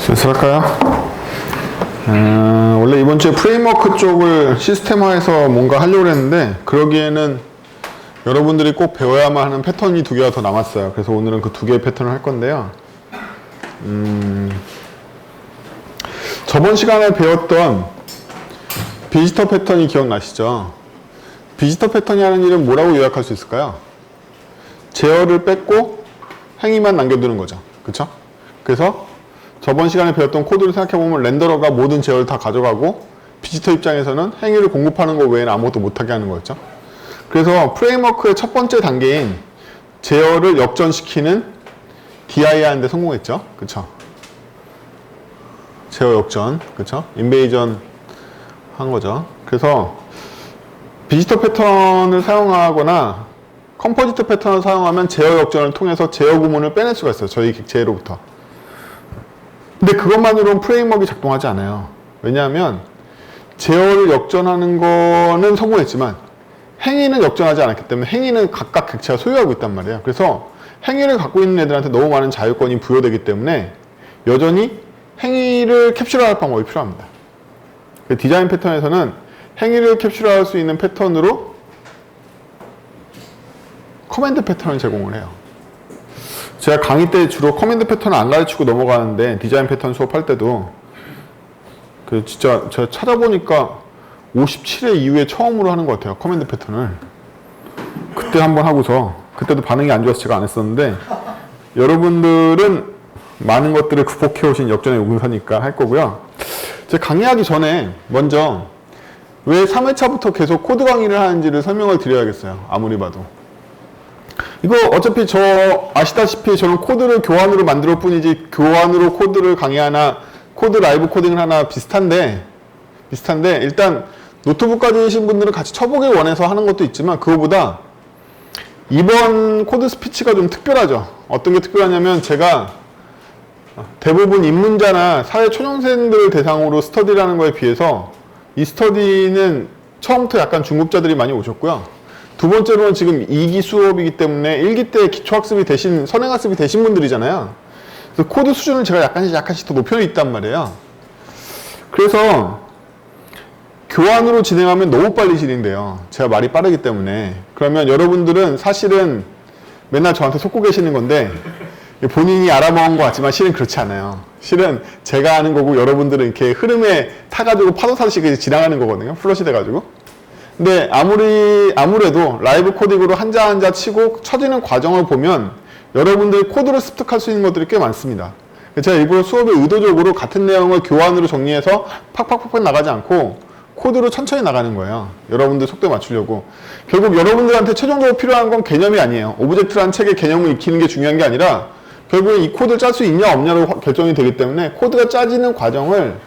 슬슬할까요? 원래 이번 주에 프레임워크 쪽을 시스템화해서 뭔가 하려고 했는데 그러기에는 여러분들이 꼭 배워야만 하는 패턴이 두 개가 더 남았어요. 그래서 오늘은 그 두 개의 패턴을 할 건데요. 저번 시간에 배웠던 비지터 패턴이 기억나시죠? 비지터 패턴이 하는 일은 뭐라고 요약할 수 있을까요? 제어를 뺏고 행위만 남겨두는 거죠. 그쵸? 그래서 저번 시간에 배웠던 코드를 생각해보면 렌더러가 모든 제어를 다 가져가고 비지터 입장에서는 행위를 공급하는 것 외에는 아무것도 못하게 하는 거였죠. 그래서 프레임워크의 첫 번째 단계인 제어를 역전시키는 DI 하는데 성공했죠. 그쵸? 제어 역전, 그쵸? 인베이전 한 거죠. 그래서 비지터 패턴을 사용하거나 컴포지트 패턴을 사용하면 제어 역전을 통해서 제어 구문을 빼낼 수가 있어요. 저희 객체로부터. 근데 그것만으로는 프레임워크가 작동하지 않아요. 왜냐하면 제어를 역전하는 거는 성공했지만 행위는 역전하지 않았기 때문에 행위는 각각 객체가 소유하고 있단 말이에요. 그래서 행위를 갖고 있는 애들한테 너무 많은 자유권이 부여되기 때문에 여전히 행위를 캡슐할 방법이 필요합니다. 디자인 패턴에서는 행위를 캡슐할 수 있는 패턴으로 커맨드 패턴을 제공을 해요. 제가 강의 때 주로 커맨드 패턴을 안 가르치고 넘어가는데 디자인 패턴 수업할 때도 진짜 제가 찾아보니까 57회 이후에 처음으로 하는 것 같아요. 커맨드 패턴을. 그때 한번 하고서 그때도 반응이 안 좋아서 제가 안 했었는데 여러분들은 많은 것들을 극복해 오신 역전의 용사니까 할 거고요. 제가 강의하기 전에 먼저 왜 3회차부터 계속 코드 강의를 하는지를 설명을 드려야겠어요. 아무리 봐도. 이거 어차피 아시다시피 저는 코드를 교환으로 만들 뿐이지 교환으로 코드를 강의하나 코드 라이브 코딩을 하나 비슷한데 일단 노트북 가지신 분들은 같이 쳐보길 원해서 하는 것도 있지만 그거보다 이번 코드 스피치가 좀 특별하죠. 어떤 게 특별하냐면 제가 대부분 입문자나 사회 초년생들을 대상으로 스터디를 하는 거에 비해서 이 스터디는 처음부터 약간 중급자들이 많이 오셨고요. 두 번째로는 지금 2기 수업이기 때문에 1기 때 기초학습이 되신, 선행학습이 되신 분들이잖아요. 그래서 코드 수준을 제가 약간씩 더 높여있단 말이에요. 그래서 교환으로 진행하면 너무 빨리 진행돼요. 제가 말이 빠르기 때문에. 그러면 여러분들은 사실은 맨날 저한테 속고 계시는 건데 본인이 알아먹은 것 같지만 실은 그렇지 않아요. 실은 제가 하는 거고 여러분들은 이렇게 흐름에 타가지고 파도 타듯이 지나가는 거거든요. 플러시 돼가지고. 근데 아무래도 라이브 코딩으로 한자 한자 치고 쳐지는 과정을 보면 여러분들이 코드를 습득할 수 있는 것들이 꽤 많습니다. 제가 일부러 수업에 의도적으로 같은 내용을 교환으로 정리해서 팍팍팍팍 나가지 않고 코드로 천천히 나가는 거예요. 여러분들 속도에 맞추려고. 결국 여러분들한테 최종적으로 필요한 건 개념이 아니에요. 오브젝트라는 책의 개념을 익히는 게 중요한 게 아니라 결국에 이 코드를 짤 수 있냐 없냐로 결정이 되기 때문에 코드가 짜지는 과정을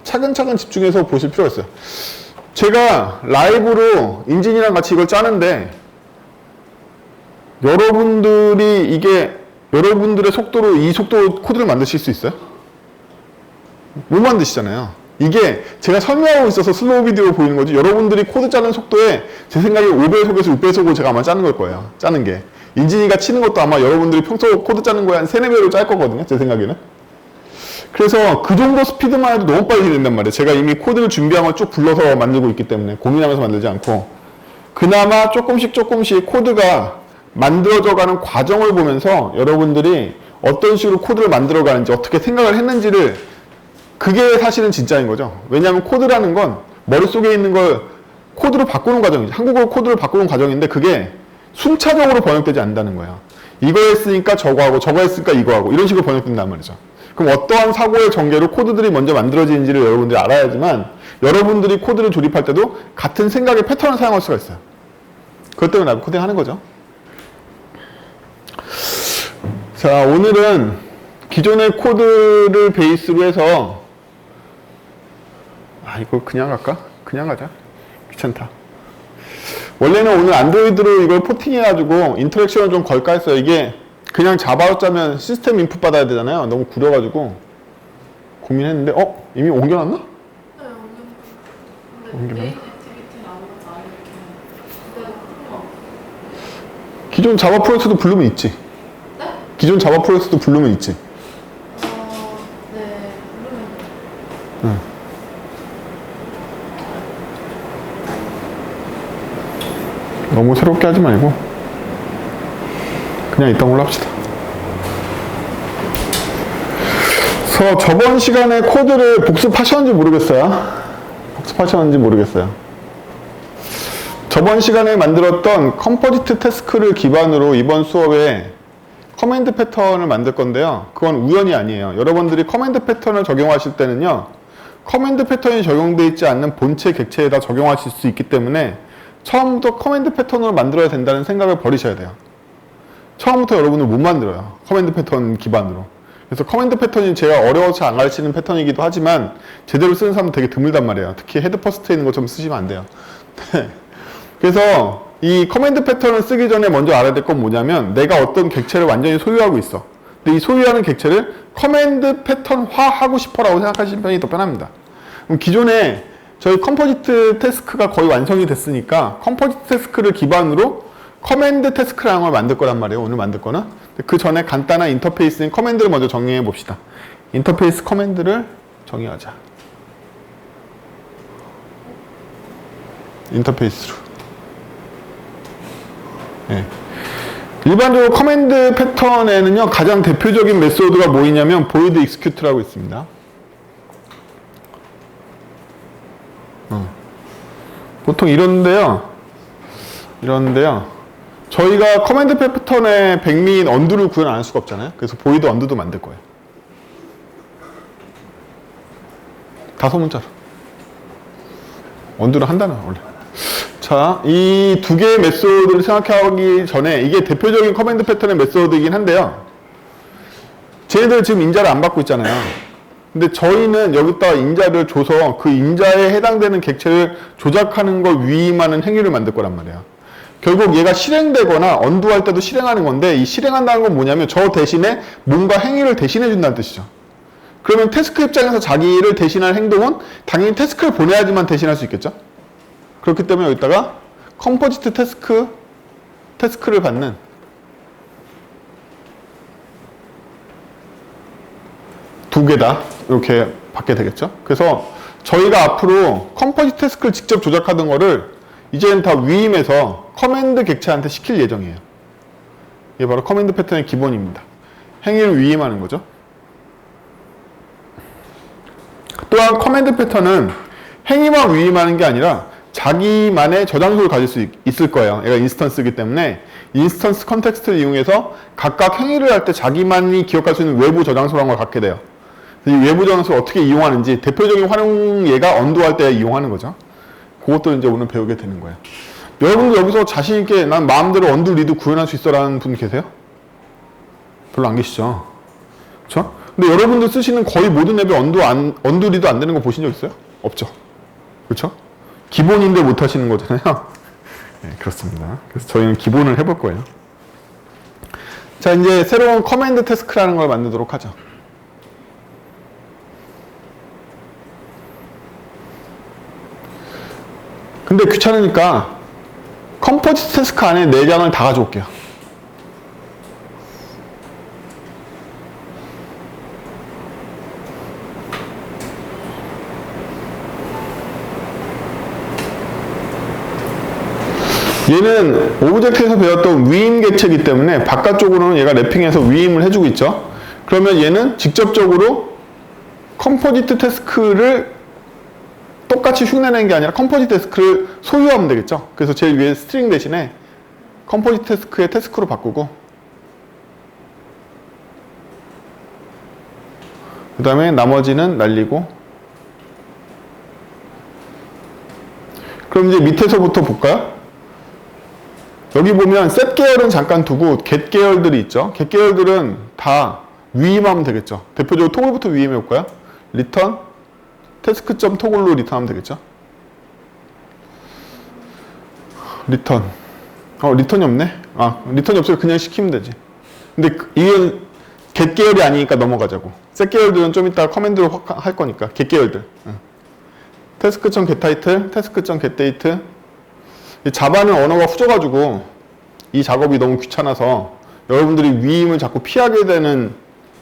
차근차근 집중해서 보실 필요가 있어요. 제가 라이브로 인진이랑 같이 이걸 짜는데 여러분들의 속도로 이 속도 코드를 만드실 수 있어요? 못 만드시잖아요. 이게 제가 설명하고 있어서 슬로우 비디오로 보이는 거지 여러분들이 코드 짜는 속도에 제 생각에 5배속에서 6배속으로 제가 아마 짜는 걸 거예요. 짜는 게. 인진이가 치는 것도 아마 여러분들이 평소 코드 짜는 거에 한 3, 4배로 짤 거거든요. 제 생각에는. 그래서 그 정도 스피드만 해도 너무 빨리 된단 말이에요. 제가 이미 코드를 준비한 걸 쭉 불러서 만들고 있기 때문에 고민하면서 만들지 않고 그나마 조금씩 코드가 만들어져 가는 과정을 보면서 여러분들이 어떤 식으로 코드를 만들어 가는지 어떻게 생각을 했는지를 그게 사실은 진짜인 거죠. 왜냐하면 코드라는 건 머릿속에 있는 걸 코드로 바꾸는 과정이죠. 한국어로 코드를 바꾸는 과정인데 그게 순차적으로 번역되지 않는다는 거예요. 이거 했으니까 저거 하고 저거 했으니까 이거 하고 이런 식으로 번역된단 말이죠. 그럼 어떠한 사고의 전개로 코드들이 먼저 만들어지는지를 여러분들이 알아야지만 여러분들이 코드를 조립할 때도 같은 생각의 패턴을 사용할 수가 있어요. 그것 때문에 라이브 코딩 하는 거죠. 자, 오늘은 기존의 코드를 베이스로 해서 이거 그냥 갈까? 그냥 가자. 귀찮다. 원래는 오늘 안드로이드로 이걸 포팅해가지고 인터랙션을 좀 걸까 했어요. 이게 그냥 자바로 짜면 시스템 인풋 받아야 되잖아요. 너무 구려가지고 고민했는데 이미 옮겨놨나? 네, 옮겨놨어요. 기존 자바 프로젝트도 부르면 있지. 네? 기존 자바 프로젝트도 부르면 있지. 네. 너무 새롭게 하지 말고 그냥 있던 걸로 합시다. 그래서 저번 시간에 코드를 복습하셨는지 모르겠어요. 저번 시간에 만들었던 컴포지트 태스크를 기반으로 이번 수업에 커맨드 패턴을 만들 건데요. 그건 우연이 아니에요. 여러분들이 커맨드 패턴을 적용하실 때는요, 커맨드 패턴이 적용되어 있지 않는 본체 객체에다 적용하실 수 있기 때문에 처음부터 커맨드 패턴으로 만들어야 된다는 생각을 버리셔야 돼요. 처음부터 여러분은 못 만들어요. 커맨드 패턴 기반으로. 그래서 커맨드 패턴이 제가 어려워서 안 가르치는 패턴이기도 하지만 제대로 쓰는 사람은 되게 드물단 말이에요. 특히 헤드 퍼스트에 있는 것처럼 쓰시면 안 돼요. 그래서 이 커맨드 패턴을 쓰기 전에 먼저 알아야 될 건 뭐냐면 내가 어떤 객체를 완전히 소유하고 있어. 근데 이 소유하는 객체를 커맨드 패턴화 하고 싶어라고 생각하시는 편이 더 편합니다. 그럼 기존에 저희 컴포지트 태스크가 거의 완성이 됐으니까 컴포지트 태스크를 기반으로 커맨드 태스크라는 걸 만들 거란 말이에요. 오늘 만들 거는. 그 전에 간단한 인터페이스인 커맨드를 먼저 정의해 봅시다. 인터페이스 커맨드를 정의하자. 인터페이스로. 네. 일반적으로 커맨드 패턴에는요, 가장 대표적인 메소드가 뭐이냐면 void execute라고 있습니다. 보통 이런데요. 저희가 커맨드 패턴에 백미인 언두를 구현 안 할 수가 없잖아요. 그래서 void 언두도 만들 거예요. 다 소문자로. 언두를 한다는 원래. 자, 이 두 개의 메소드를 생각하기 전에 이게 대표적인 커맨드 패턴의 메소드이긴 한데요. 쟤네들 지금 인자를 안 받고 있잖아요. 근데 저희는 여기다가 인자를 줘서 그 인자에 해당되는 객체를 조작하는 걸 위임하는 행위를 만들 거란 말이에요. 결국 얘가 실행되거나 언두할 때도 실행하는 건데 이 실행한다는 건 뭐냐면 저 대신에 뭔가 행위를 대신해 준다는 뜻이죠. 그러면 태스크 입장에서 자기를 대신할 행동은 당연히 태스크를 보내야지만 대신할 수 있겠죠. 그렇기 때문에 여기다가 컴포지트 태스크를 받는 두 개다 이렇게 받게 되겠죠. 그래서 저희가 앞으로 컴포지트 태스크를 직접 조작하던 거를 이제는 다 위임해서 커맨드 객체한테 시킬 예정이에요. 이게 바로 커맨드 패턴의 기본입니다. 행위를 위임하는 거죠. 또한 커맨드 패턴은 행위만 위임하는 게 아니라 자기만의 저장소를 가질 수 있을 거예요. 얘가 인스턴스이기 때문에 인스턴스 컨텍스트를 이용해서 각각 행위를 할 때 자기만이 기억할 수 있는 외부 저장소라는 걸 갖게 돼요. 이 외부 저장소를 어떻게 이용하는지 대표적인 활용 예가 언두할 때 이용하는 거죠. 그것도 이제 오늘 배우게 되는 거예요. 여러분들 여기서 자신 있게 난 마음대로 언두 리드 구현할 수 있어라는 분 계세요? 별로 안 계시죠? 그렇죠? 근데 여러분들 쓰시는 거의 모든 앱에 언두 리드 안 되는 거 보신 적 있어요? 없죠? 그렇죠? 기본인데 못 하시는 거잖아요. 네, 그렇습니다. 그래서 저희는 기본을 해볼 거예요. 자, 이제 새로운 커맨드 태스크라는 걸 만들도록 하죠. 근데 귀찮으니까 컴포지트 태스크 안에 4장을 다 가져올게요. 얘는 오브젝트에서 배웠던 위임 객체이기 때문에 바깥쪽으로는 얘가 랩핑해서 위임을 해주고 있죠. 그러면 얘는 직접적으로 컴포지트 태스크를 똑같이 흉내내는 게 아니라 컴포지트 태스크를 소유하면 되겠죠. 그래서 제일 위에 스트링 대신에 컴포지트 태스크의 태스크로 바꾸고 그 다음에 나머지는 날리고 그럼 이제 밑에서부터 볼까요? 여기 보면 set 계열은 잠깐 두고 get 계열들이 있죠. get 계열들은 다 위임하면 되겠죠. 대표적으로 토글부터 위임해 볼까요? return task.toggle로 리턴하면 되겠죠. return 리턴이 없네. 리턴이 없으면 그냥 시키면 되지. 근데 이게 get 계열이 아니니까 넘어가자고. set 계열들은 좀 이따 커맨드로 할 거니까 get 계열들. task.getTitle, task.getDate. 자바는 언어가 후져가지고 이 작업이 너무 귀찮아서 여러분들이 위임을 자꾸 피하게 되는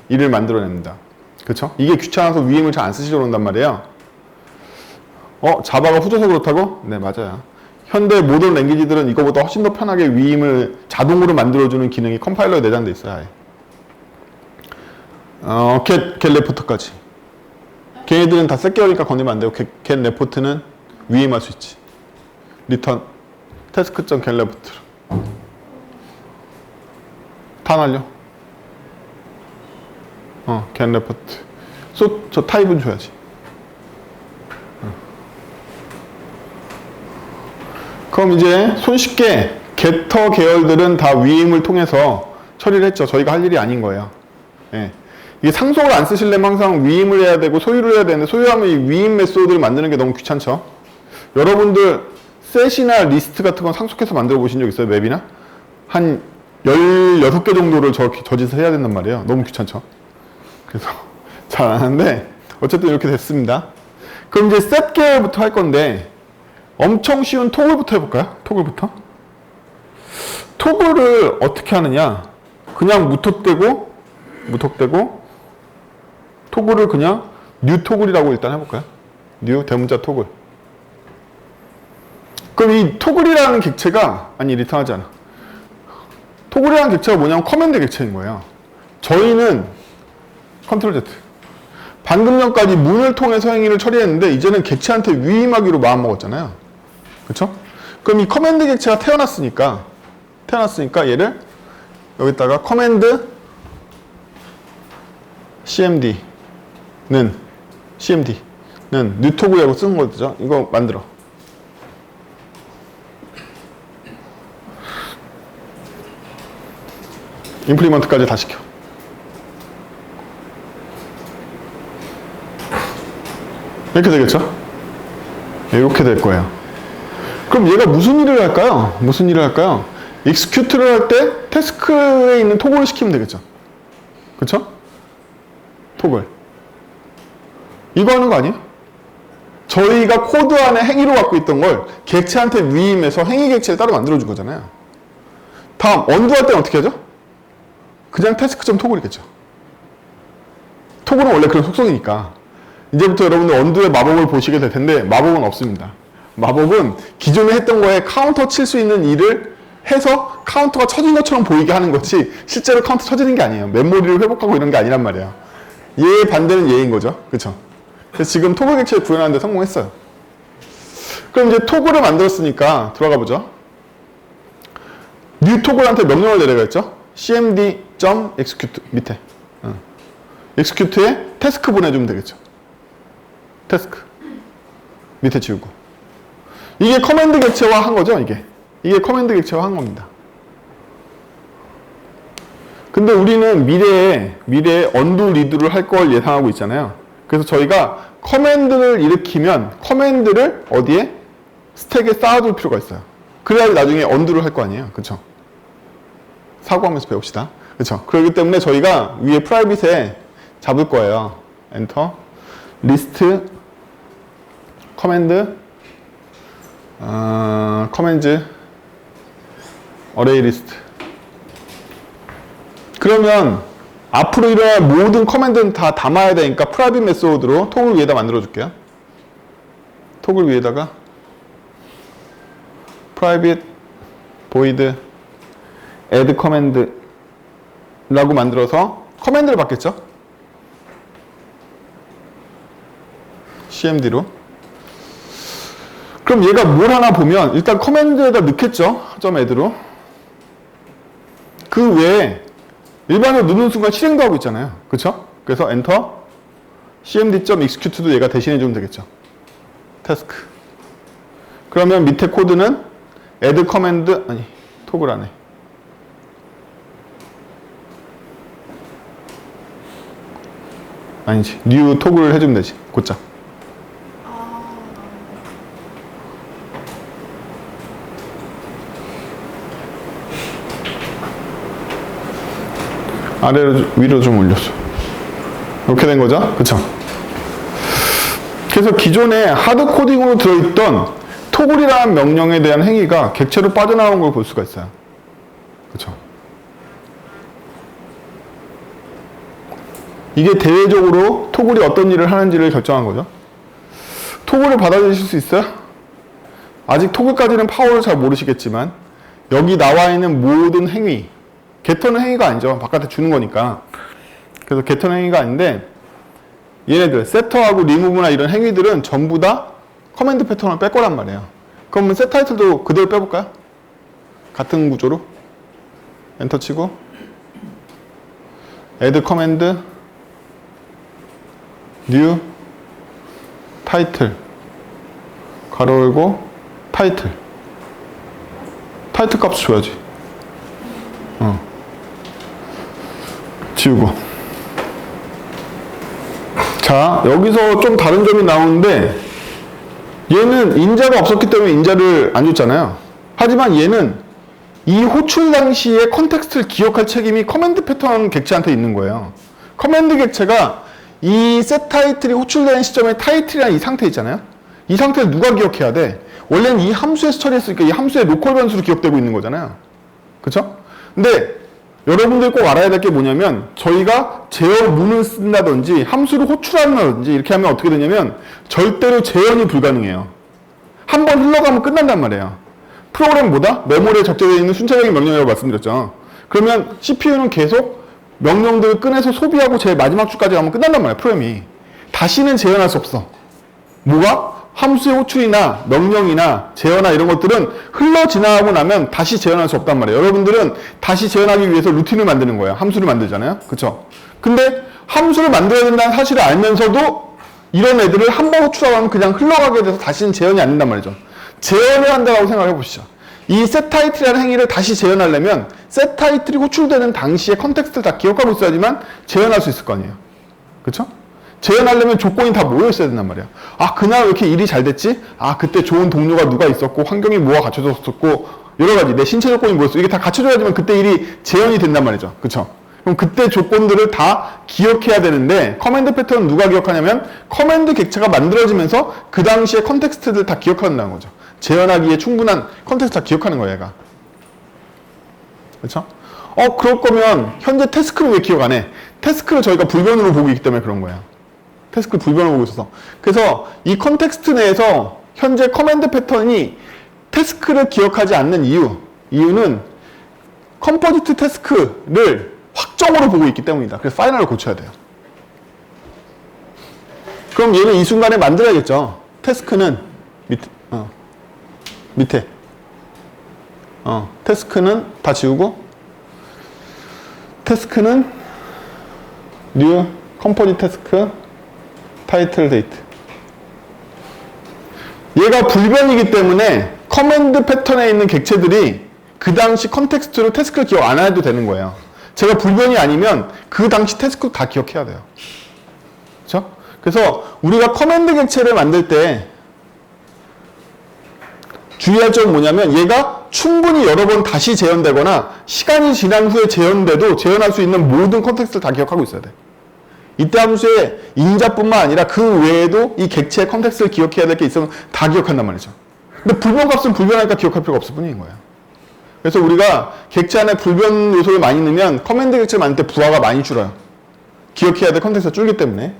일을 만들어냅니다. 그렇죠? 이게 귀찮아서 위임을 잘 안 쓰시려고 한단 말이에요. 자바가 후져서 그렇다고? 네, 맞아요. 현대 모던 랭귀지들은 이거보다 훨씬 더 편하게 위임을 자동으로 만들어주는 기능이 컴파일러에 내장돼 있어요. 아예. get 레포트까지. 걔네들은 다 셋개월이니까 건드리면 안 되고 get 레포트는 위임할 수 있지. return task.get 레포트. 다 날려. get 레포트. 저 타입은 줘야지. 그럼 이제 손쉽게 getter 계열들은 다 위임을 통해서 처리를 했죠. 저희가 할 일이 아닌 거예요. 예. 이게 상속을 안 쓰시려면 항상 위임을 해야 되고 소유를 해야 되는데 소유하면 이 위임 메소드를 만드는 게 너무 귀찮죠. 여러분들 셋이나 리스트 같은 건 상속해서 만들어 보신 적 있어요? 맵이나? 한 16개 정도를 저 짓을 해야 된단 말이에요. 너무 귀찮죠. 그래서 잘 안 하는데 어쨌든 이렇게 됐습니다. 그럼 이제 셋 계열부터 할 건데 엄청 쉬운 토글부터 해볼까요? 토글부터. 토글을 어떻게 하느냐. 그냥 무턱대고 토글을 그냥 뉴 토글이라고 일단 해볼까요? 뉴 대문자 토글. 그럼 이 토글이라는 객체가 리턴하지 않아. 토글이라는 객체가 뭐냐면 커맨드 객체인 거예요. 저희는 컨트롤 Z. 방금 전까지 문을 통해서 행위를 처리했는데 이제는 객체한테 위임하기로 마음먹었잖아요. 그쵸? 그럼 이 커맨드 객체가 태어났으니까 얘를 여기다가 커맨드 cmd는 뉴토글이라고 쓰는 거죠. 이거 만들어. 임플리먼트까지 다 시켜. 이렇게 되겠죠? 이렇게 될 거예요. 그럼 얘가 무슨 일을 할까요? execute를 할 때 태스크에 있는 토글을 시키면 되겠죠? 그쵸? 토글. 이거 하는 거 아니에요? 저희가 코드 안에 행위로 갖고 있던 걸 객체한테 위임해서 행위 객체를 따로 만들어준 거잖아요. 다음, 언두 할 때는 어떻게 하죠? 그냥 태스크.토글이겠죠. 토글은 원래 그런 속성이니까. 이제부터 여러분들 언두의 마법을 보시게 될 텐데 마법은 없습니다. 마법은 기존에 했던 거에 카운터 칠 수 있는 일을 해서 카운터가 쳐진 것처럼 보이게 하는 거지 실제로 카운터 쳐지는 게 아니에요. 메모리를 회복하고 이런 게 아니란 말이에요. 얘의 반대는 얘인 거죠. 그쵸? 그래서 지금 토글 객체를 구현하는 데 성공했어요. 그럼 이제 토글을 만들었으니까 들어가 보죠. 뉴 토글한테 명령을 내려야겠죠? cmd.execute 밑에 execute에 태스크 보내주면 되겠죠. 태스크 밑에 지우고 이게 커맨드 객체화 한 거죠. 이게 커맨드 객체화 한 겁니다. 근데 우리는 미래에 언두 리드를 할 걸 예상하고 있잖아요. 그래서 저희가 커맨드를 일으키면 커맨드를 어디에? 스택에 쌓아둘 필요가 있어요. 그래야 나중에 언두를 할 거 아니에요. 그쵸? 사고하면서 배웁시다. 그쵸? 그렇기 때문에 저희가 위에 프라이빗에 잡을 거예요. 엔터 리스트 커맨드 커맨드 어레이 리스트. 그러면 앞으로 일어날 모든 커맨드는 다 담아야 되니까 프라이빗 메소드로 토글 위에다 만들어 줄게요. 토글 위에다가 private void add command 라고 만들어서 커맨드를 받겠죠. cmd로. 그럼 얘가 뭘 하나 보면 일단 커맨드에다 넣겠죠. .add로. 그 외에 일반으로 누르는 순간 실행도 하고 있잖아요. 그쵸? 그래서 엔터 cmd.execute도 얘가 대신해 주면 되겠죠. 태스크. 그러면 밑에 코드는 add command 토글 안에 아니지 new 토글을 해주면 되지. 곧장. 아래로 위로 좀 올렸어. 이렇게 된 거죠? 그쵸? 그래서 기존에 하드 코딩으로 들어있던 토글이라는 명령에 대한 행위가 객체로 빠져나온 걸 볼 수가 있어요. 그쵸? 이게 대외적으로 토글이 어떤 일을 하는지를 결정한 거죠. 토글을 받아들이실 수 있어요? 아직 토글까지는 파워를 잘 모르시겠지만 여기 나와 있는 모든 행위, 게터는 행위가 아니죠. 바깥에 주는 거니까. 그래서 게터는 행위가 아닌데 얘네들 세터하고 리무브나 이런 행위들은 전부 다 커맨드 패턴을 뺄 거란 말이에요. 그러면 셋 타이틀도 그대로 빼볼까요? 같은 구조로 엔터 치고 add 커맨드 new 타이틀 가로 열고 타이틀 값 줘야지. 지우고. 자, 여기서 좀 다른 점이 나오는데 얘는 인자가 없었기 때문에 인자를 안 줬잖아요. 하지만 얘는 이 호출 당시의 컨텍스트를 기억할 책임이 커맨드 패턴 객체한테 있는 거예요. 커맨드 객체가 이 셋 타이틀이 호출되는 시점에 타이틀이라는 이 상태 있잖아요. 이 상태를 누가 기억해야 돼? 원래는 이 함수에서 처리했으니까 이 함수의 로컬 변수로 기억되고 있는 거잖아요. 그쵸? 근데 여러분들 꼭 알아야 될 게 뭐냐면 저희가 제어문을 쓴다든지 함수를 호출한다든지 이렇게 하면 어떻게 되냐면 절대로 재현이 불가능해요. 한번 흘러가면 끝난단 말이에요. 프로그램 뭐다? 메모리에 적재되어 있는 순차적인 명령이라고 말씀드렸죠. 그러면 CPU는 계속 명령들을 꺼내서 소비하고 제일 마지막 줄까지 가면 끝난단 말이에요. 프로그램이. 다시는 재현할 수 없어. 뭐가? 함수의 호출이나 명령이나 재현이나 이런 것들은 흘러 지나가고 나면 다시 재현할 수 없단 말이에요. 여러분들은 다시 재현하기 위해서 루틴을 만드는 거예요. 함수를 만들잖아요. 그쵸? 근데 함수를 만들어야 된다는 사실을 알면서도 이런 애들을 한 번 호출하고 하면 그냥 흘러가게 돼서 다시는 재현이 안 된단 말이죠. 재현을 한다고 생각해 보시죠. 이 setTitle이라는 행위를 다시 재현하려면 setTitle이 호출되는 당시의 컨텍스트를 다 기억하고 있어야지만 재현할 수 있을 거 아니에요. 그쵸? 재현하려면 조건이 다 모여 있어야 된단 말이야. 아, 그날 왜 이렇게 일이 잘 됐지? 아, 그때 좋은 동료가 누가 있었고, 환경이 뭐가 갖춰졌었고, 여러 가지, 내 신체 조건이 뭐였어. 이게 다 갖춰져야지만 그때 일이 재현이 된단 말이죠. 그쵸? 그럼 그때 조건들을 다 기억해야 되는데, 커맨드 패턴은 누가 기억하냐면, 커맨드 객체가 만들어지면서 그 당시의 컨텍스트를 다 기억한다는 거죠. 재현하기에 충분한 컨텍스트 다 기억하는 거예요, 얘가. 그쵸? 그럴 거면, 현재 태스크를 왜 기억 안 해? 태스크를 저희가 불변으로 보고 있기 때문에 그런 거예요. 태스크 불변을 보고 있어서. 그래서 이 컨텍스트 내에서 현재 커맨드 패턴이 태스크를 기억하지 않는 이유는 컴포지트 태스크를 확정으로 보고 있기 때문이다. 그래서 파이널을 고쳐야 돼요. 그럼 얘는 이 순간에 만들어야겠죠. 태스크는 밑에 태스크는 다 지우고 태스크는 new 컴포지트 태스크 타이틀 데이트. 얘가 불변이기 때문에 커맨드 패턴에 있는 객체들이 그 당시 컨텍스트로 태스크를 기억 안 해도 되는 거예요. 제가 불변이 아니면 그 당시 태스크 다 기억해야 돼요. 그렇죠? 그래서 우리가 커맨드 객체를 만들 때 주의할 점은 뭐냐면 얘가 충분히 여러 번 다시 재현되거나 시간이 지난 후에 재현돼도 재현할 수 있는 모든 컨텍스트를 다 기억하고 있어야 돼. 이때 함수의 인자뿐만 아니라 그 외에도 이 객체의 컨텍스트를 기억해야 될 게 있으면 다 기억한단 말이죠. 근데 불변값은 불변하니까 기억할 필요가 없을 뿐인 거예요. 그래서 우리가 객체 안에 불변 요소를 많이 넣으면 커맨드 객체를 만들 때 부하가 많이 줄어요. 기억해야 될 컨텍스트가 줄기 때문에.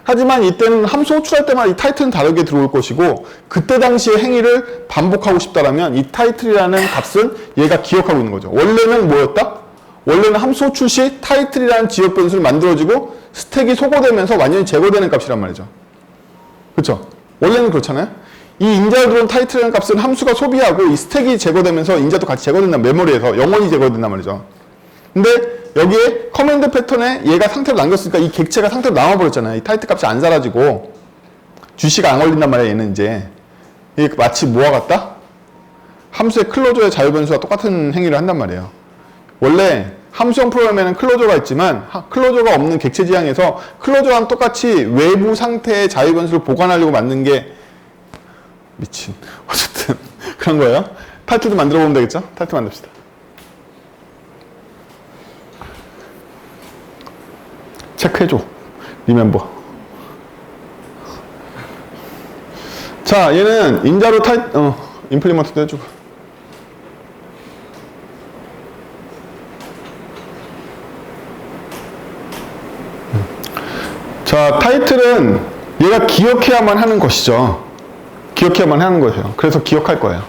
하지만 이때는 함수 호출할 때마다 이 타이틀은 다르게 들어올 것이고 그때 당시의 행위를 반복하고 싶다라면 이 타이틀이라는 값은 얘가 기억하고 있는 거죠. 원래는 뭐였다? 원래는 함수 호출 시 타이틀이라는 지역 변수를 만들어지고 스택이 소거되면서 완전히 제거되는 값이란 말이죠. 그렇죠? 원래는 그렇잖아요. 이 인자로 들어온 타이틀이라는 값은 함수가 소비하고 이 스택이 제거되면서 인자도 같이 제거된단 메모리에서 영원히 제거된단 말이죠. 근데 여기에 커맨드 패턴에 얘가 상태로 남겼으니까 이 객체가 상태로 남아버렸잖아요. 이 타이틀 값이 안 사라지고 주시가 안 걸린단 말이에요. 얘는 이제 이게 마치 뭐와 같다? 함수의 클로저의 자유변수와 똑같은 행위를 한단 말이에요. 원래 함수형 프로그램에는 클로저가 있지만 클로저가 없는 객체 지향에서 클로저랑 똑같이 외부 상태의 자유변수를 보관하려고 만든 게 미친. 어쨌든 그런 거예요. 타이틀도 만들어 보면 되겠죠? 타이틀 만듭시다. 체크해줘. 리멤버. 자, 얘는 인자로 임플리먼트도 해주고. 자, 타이틀은 얘가 기억해야만 하는 것이죠. 기억해야만 하는 거예요. 그래서 기억할 거예요.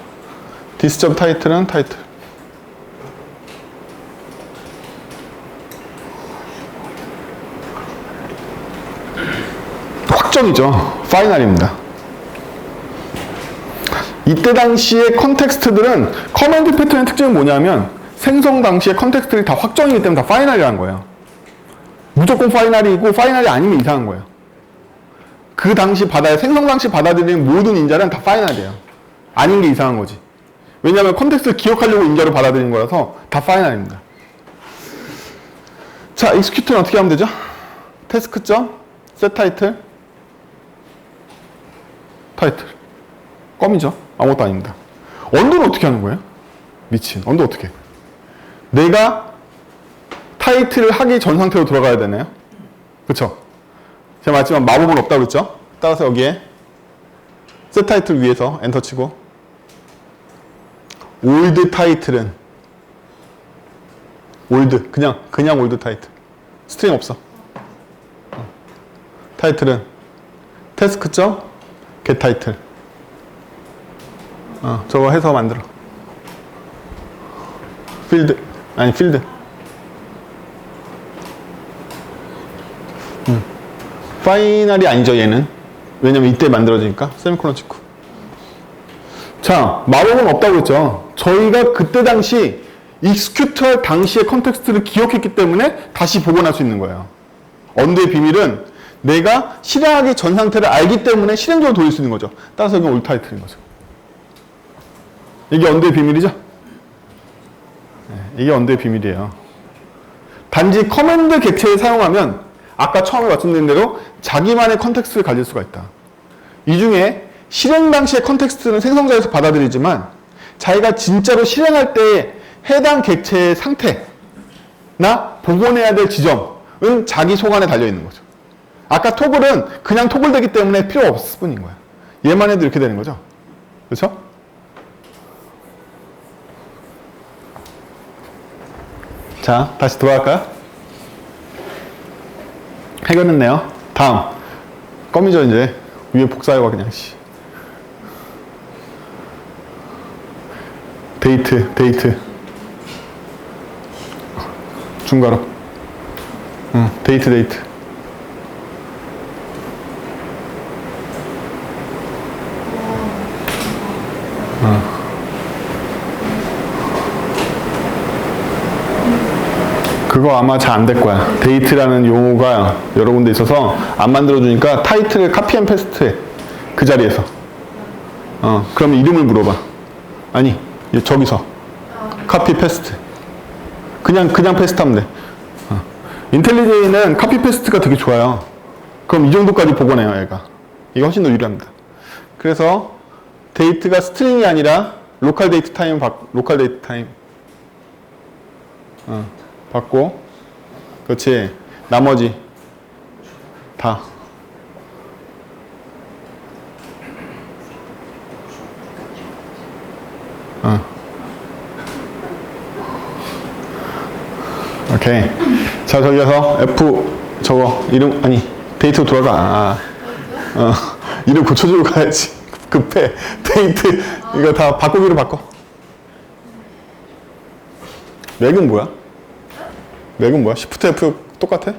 디스 타이틀은 타이틀. 확정이죠. 파이널입니다. 이때 당시의 컨텍스트들은 커맨드 패턴의 특징은 뭐냐면 생성 당시의 컨텍스트들이 다 확정이기 때문에 다 파이널이라는 거예요. 무조건 파이널이고 파이널이 아니면 이상한 거예요. 그 당시 생성 당시 받아들이는 모든 인자는 다 파이널이에요. 아닌 게 이상한 거지. 왜냐하면 컨텍스트를 기억하려고 인자로 받아들이는 거라서 다 파이널입니다. 자, execute는 어떻게 하면 되죠? 태스크 점 set 타이틀 껌이죠. 아무것도 아닙니다. 언더는 어떻게 하는 거예요? 미친. 언더 어떻게 해? 내가 타이틀을 하기 전 상태로 돌아가야 되나요? 그쵸? 제가 말했지만 마법은 없다고 그랬죠? 따라서 여기에 set 타이틀 위에서 엔터 치고 올드 타이틀은 올드 그냥 올드 타이틀 스트링 없어. 타이틀은 태스크 점 get 타이틀 저거 해서 만들어. 필드 파이널이 아니죠 얘는. 왜냐면 이때 만들어지니까 세미콜론 찍고. 자, 마법은 없다고 했죠. 저희가 그때 당시 execute 할 당시의 컨텍스트를 기억했기 때문에 다시 복원할 수 있는 거예요. 언더의 비밀은 내가 실행하기 전 상태를 알기 때문에 실행적으로 돌릴 수 있는 거죠. 따라서 이건 올 타이틀인 거죠. 이게 언더의 비밀이죠? 네, 이게 언더의 비밀이에요. 단지 커맨드 객체를 사용하면 아까 처음에 말씀드린 대로 자기만의 컨텍스트를 가질 수가 있다. 이 중에 실행 당시의 컨텍스트는 생성자에서 받아들이지만 자기가 진짜로 실행할 때 해당 객체의 상태나 복원해야 될 지점은 자기 속안에 달려있는 거죠. 아까 토글은 그냥 토글되기 때문에 필요 없을 뿐인 거야. 얘만 해도 이렇게 되는 거죠. 그렇죠? 자, 다시 돌아갈까요? 해결했네요. 다음. 껌이죠, 이제. 위에 복사해봐, 그냥, 씨. 데이트. 중괄호. 데이트. 그거 아마 잘 안 될 거야. 데이트라는 용어가 여러 군데 있어서 안 만들어주니까 타이틀을 카피 앤 페스트해. 그 자리에서. 그러면 이름을 물어봐. 아니, 저기서. 카피 페스트. 그냥 페스트하면 돼. 인텔리제이는 카피 페스트가 되게 좋아요. 그럼 이 정도까지 복원해요, 얘가. 이게 훨씬 더 유리합니다. 그래서 데이트가 스트링이 아니라 로컬 데이트 타임 받고, 그렇지. 나머지 다. 오케이. 자, 저기서 F 저거 이름 아니 데이트 돌아가. 이름 고쳐주고 가야지. 급해. 데이트 이거 다 바꾸기로 바꿔. 맥은 뭐야? 맥은 뭐야? Shift F 똑같아?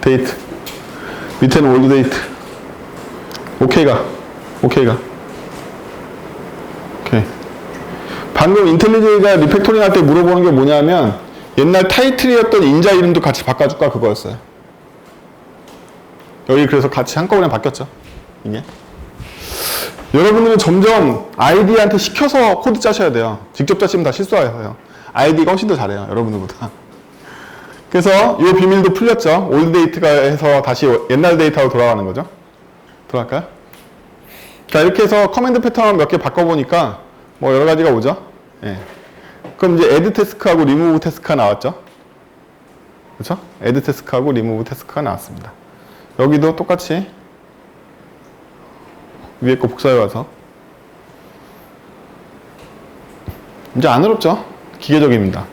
데이트. 밑에는 올드 데이트. 오케이. 방금 인텔리제이가 리팩토링 할 때 물어보는 게 뭐냐면 옛날 타이틀이었던 인자 이름도 같이 바꿔줄까 그거였어요. 여기 그래서 같이 한꺼번에 바뀌었죠. 이게. 여러분들은 점점 아이디한테 시켜서 코드 짜셔야 돼요. 직접 짜시면 다 실수해요. 아이디가 훨씬 더 잘해요. 여러분들보다. 그래서 이 비밀도 풀렸죠. 올드 데이트가 해서 다시 옛날 데이터로 돌아가는 거죠. 들어갈까요? 자, 이렇게 해서 커맨드 패턴 몇 개 바꿔보니까 뭐 여러 가지가 오죠. 예. 그럼 이제 add 태스크하고 remove 태스크가 나왔죠. 그렇죠? add 태스크하고 remove 태스크가 나왔습니다. 여기도 똑같이 위에 거 복사해 와서 이제 안 어렵죠? 기계적입니다.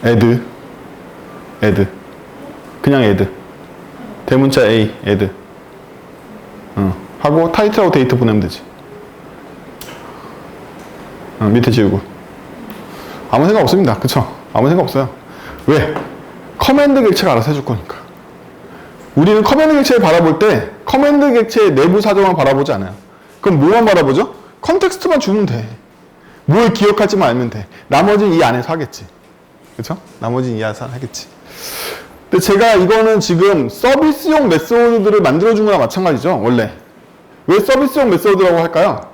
add. 그냥 add. 대문자 A, add. 하고 타이틀하고 데이트 보내면 되지. 밑에 지우고. 아무 생각 없습니다. 그쵸? 아무 생각 없어요. 왜? 커맨드 객체가 알아서 해줄 거니까. 우리는 커맨드 객체를 바라볼 때 커맨드 객체의 내부 사정만 바라보지 않아요. 그럼 뭐만 바라보죠? 컨텍스트만 주면 돼. 뭘 기억할지만 알면 돼. 나머지는 이 안에서 하겠지. 그쵸? 나머지는 이 안에서 하겠지. 근데 제가 이거는 지금 서비스용 메소드들을 만들어준 거나 마찬가지죠. 원래. 왜 서비스용 메소드라고 할까요?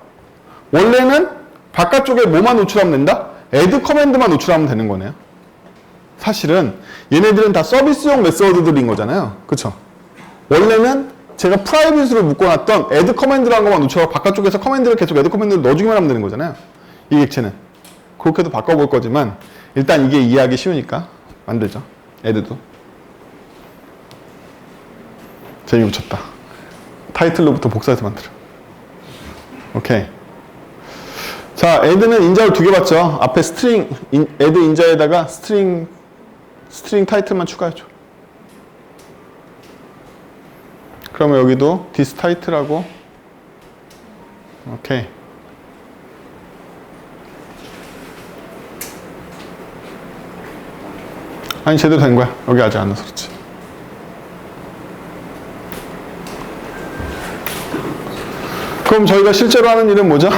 원래는 바깥쪽에 뭐만 노출하면 된다? add 커맨드만 노출하면 되는 거네요. 사실은 얘네들은 다 서비스용 메소드들인 거잖아요. 그쵸? 원래는 제가 프라이빗으로 묶어놨던 add 커맨드라는 것만 노출하고 바깥쪽에서 커맨드를 계속 add 커맨드를 넣어주기만 하면 되는 거잖아요. 이 객체는. 그렇게도 바꿔볼 거지만 일단 이게 이해하기 쉬우니까 만들죠. add도. 재미 붙였다. 타이틀로부터 복사해서 만들어. 오케이. 자, add는 인자를 2개 봤죠. 앞에 스트링, add 인자에다가 스트링 타이틀만 추가해줘. 그러면 여기도 this title하고 오케이. 아니, 제대로 된 거야. 여기 아직 안 나서 그렇지. 그럼 저희가 실제로 하는 일은 뭐죠?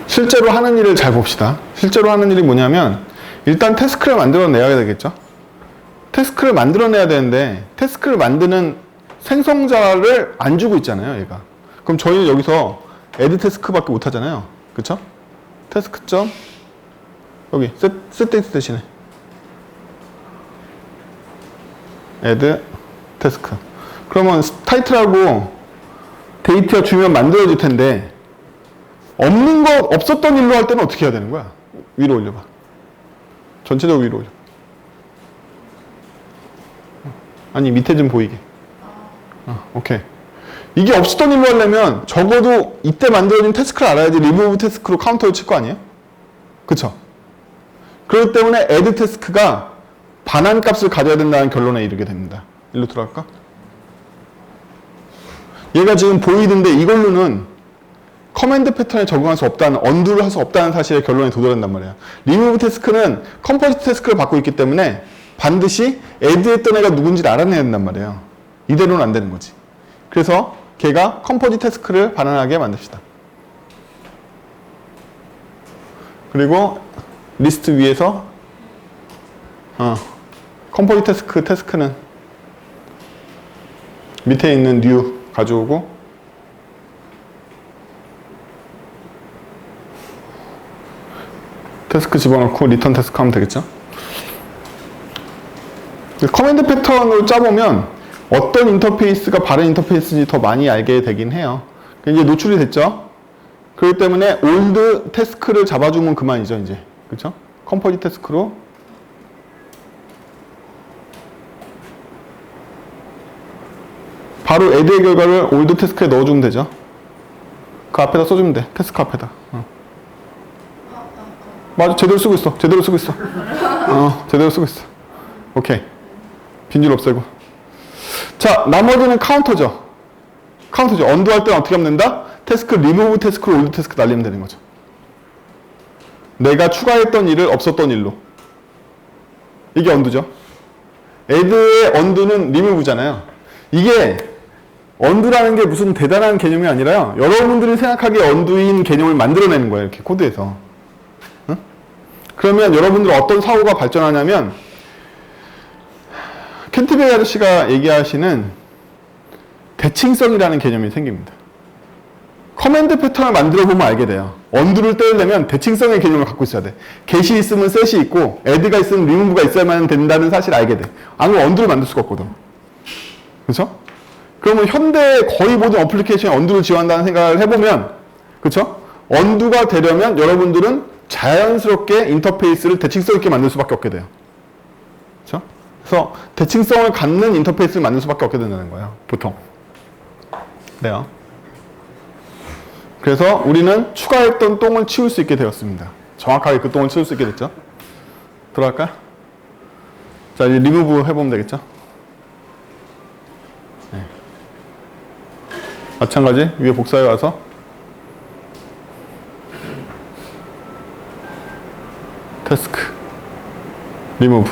실제로 하는 일을 잘 봅시다. 실제로 하는 일이 뭐냐면 일단 태스크를 만들어내야 되겠죠? 태스크를 만들어내야 되는데 태스크를 만드는 생성자를 안 주고 있잖아요, 얘가. 그럼 저희는 여기서 add 태스크밖에 못 하잖아요. 그쵸? 태스크 점 여기 setDate 대신에 add 태스크. 그러면 타이틀하고 데이트가 주면 만들어질 텐데 없는 거 없었던 일로 할 때는 어떻게 해야 되는 거야? 위로 올려봐. 전체적으로 위로 올려. 아니 밑에 좀 보이게. 오케이. 이게 없었던 일로 하려면 적어도 이때 만들어진 태스크를 알아야지 remove 태스크로 카운터를 칠 거 아니에요? 그쵸? 그렇기 때문에 add 태스크가 반환 값을 가져야 된다는 결론에 이르게 됩니다. 일로 들어갈까? 얘가 지금 보이던데 이걸로는 커맨드 패턴에 적용할 수 없다는, 언두를 할 수 없다는 사실에 결론에 도달한단 말이야. remove 태스크는 컴포지트 태스크를 받고 있기 때문에 반드시 add 했던 애가 누군지를 알아내야 된단 말이에요. 이대로는 안 되는 거지. 그래서 걔가 컴포지트 태스크를 반환하게 만듭시다. 그리고 리스트 위에서 컴포지트 태스크는 밑에 있는 new 가져오고 태스크 집어넣고 리턴 태스크 하면 되겠죠? 커맨드 패턴을 짜보면 어떤 인터페이스가 바른 인터페이스인지 더 많이 알게 되긴 해요. 이제 노출이 됐죠? 그렇기 때문에 올드 태스크를 잡아주면 그만이죠, 이제. 그쵸? 컴포지 태스크로 바로 add의 결과를 올드 태스크에 넣어주면 되죠. 그 앞에다 써주면 돼. 태스크 앞에다. 맞아, 제대로 쓰고 있어. 제대로 쓰고 있어. 제대로 쓰고 있어. 오케이. 빈줄 없애고. 자, 나머지는 카운터죠. 카운터죠. 언두할 때는 어떻게 하면 된다? 태스크 리무브 태스크로 올드 태스크 날리면 되는 거죠. 내가 추가했던 일을 없었던 일로. 이게 언두죠. add의 언두는 리무브잖아요. 이게 언두라는 게 무슨 대단한 개념이 아니라요. 여러분들이 생각하기에 언두인 개념을 만들어내는 거예요. 이렇게 코드에서. 응? 그러면 여러분들 어떤 사고가 발전하냐면 켄트베리 아저씨가 얘기하시는 대칭성이라는 개념이 생깁니다. 커맨드 패턴을 만들어 보면 알게 돼요. 언두를 떼려면 대칭성의 개념을 갖고 있어야 돼. get이 있으면 set이 있고 add가 있으면 remove가 있어야만 된다는 사실을 알게 돼. 안 그러면 언두를 만들 수가 없거든. 그렇죠? 그러면 현대 거의 모든 어플리케이션에 언두를 지원한다는 생각을 해보면, 그렇죠? 언두가 되려면 여러분들은 자연스럽게 인터페이스를 대칭성 있게 만들 수밖에 없게 돼요. 그렇죠? 그래서 대칭성을 갖는 인터페이스를 만들 수밖에 없게 된다는 거예요. 보통. 네요. 그래서 우리는 추가했던 똥을 치울 수 있게 되었습니다. 정확하게 그 똥을 치울 수 있게 됐죠. 들어갈까요? 자, 이제 리무브 해보면 되겠죠? 네. 마찬가지, 위에 복사해 와서 태스크, 리무브.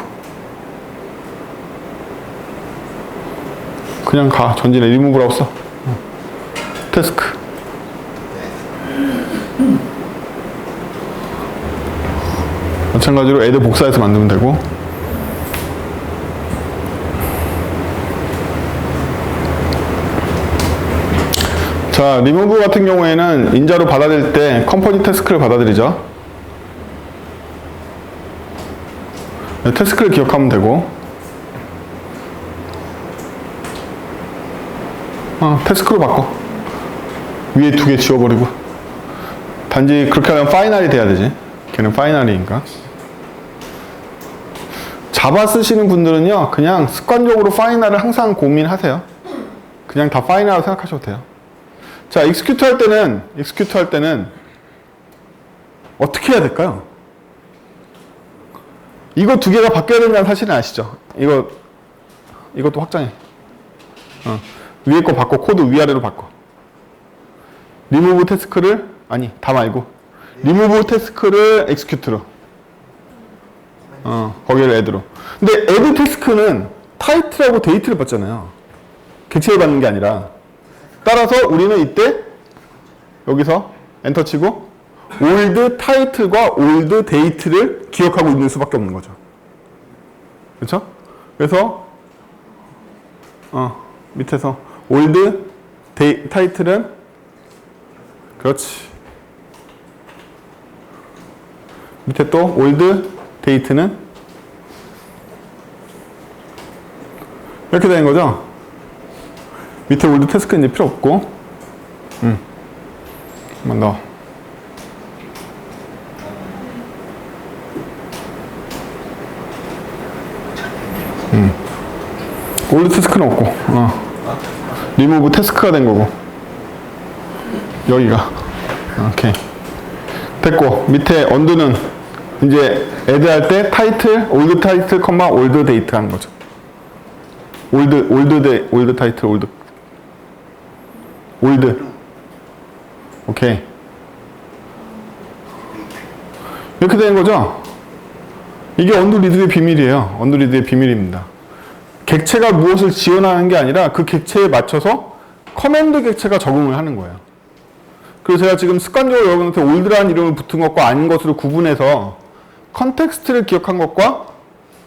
그냥 가, 전진해. 리무브라고 써. 태스크. 마찬가지로 애드 복사해서 만들면 되고. 자, 리무브 같은 경우에는 인자로 받아들일 때 컴포지 태스크를 받아들이죠. 태스크를 기억하면 되고, 태스크로 바꿔. 위에 두 개 지워버리고. 단지 그렇게 하면 파이널이 돼야 되지. 걔는 파이널이니까. 자바 쓰시는 분들은요, 그냥 습관적으로 파이널을 항상 고민하세요. 그냥 다 파이널이라고 생각하셔도 돼요. 자, execute 할 때는 어떻게 해야 될까요? 이거 두 개가 바뀌어야 된다는 사실은 아시죠? 이것도 확장해. 위에 거 바꿔, 코드 위아래로 바꿔. 리무브 태스크를, 아니, 다 말고. 리무브 태스크를 execute로. 거기를 add로. 근데 add 태스크는 title하고 date를 받잖아요. 객체를 받는 게 아니라. 따라서 우리는 이때 여기서 엔터 치고 old title과 old date를 기억하고 있는 수밖에 없는 거죠. 그렇죠? 그래서 밑에서 old title은 그렇지. 밑에 또 old date는 이렇게 되는 거죠. 밑에 old 태스크는 이제 필요 없고, 한번 더. old 태스크는 없고, remove 태스크가 된 거고, 여기가. 오케이. 됐고, 밑에 undo는 이제 add 할 때 title, old title, old date 하는 거죠. old title, old. 오케이. 이렇게 되는 거죠? 이게 언더리드의 비밀이에요. 언더리드의 비밀입니다. 객체가 무엇을 지원하는 게 아니라 그 객체에 맞춰서 커맨드 객체가 적응을 하는 거예요. 그래서 제가 지금 습관적으로 여러분한테 올드라는 이름을 붙은 것과 아닌 것으로 구분해서 컨텍스트를 기억한 것과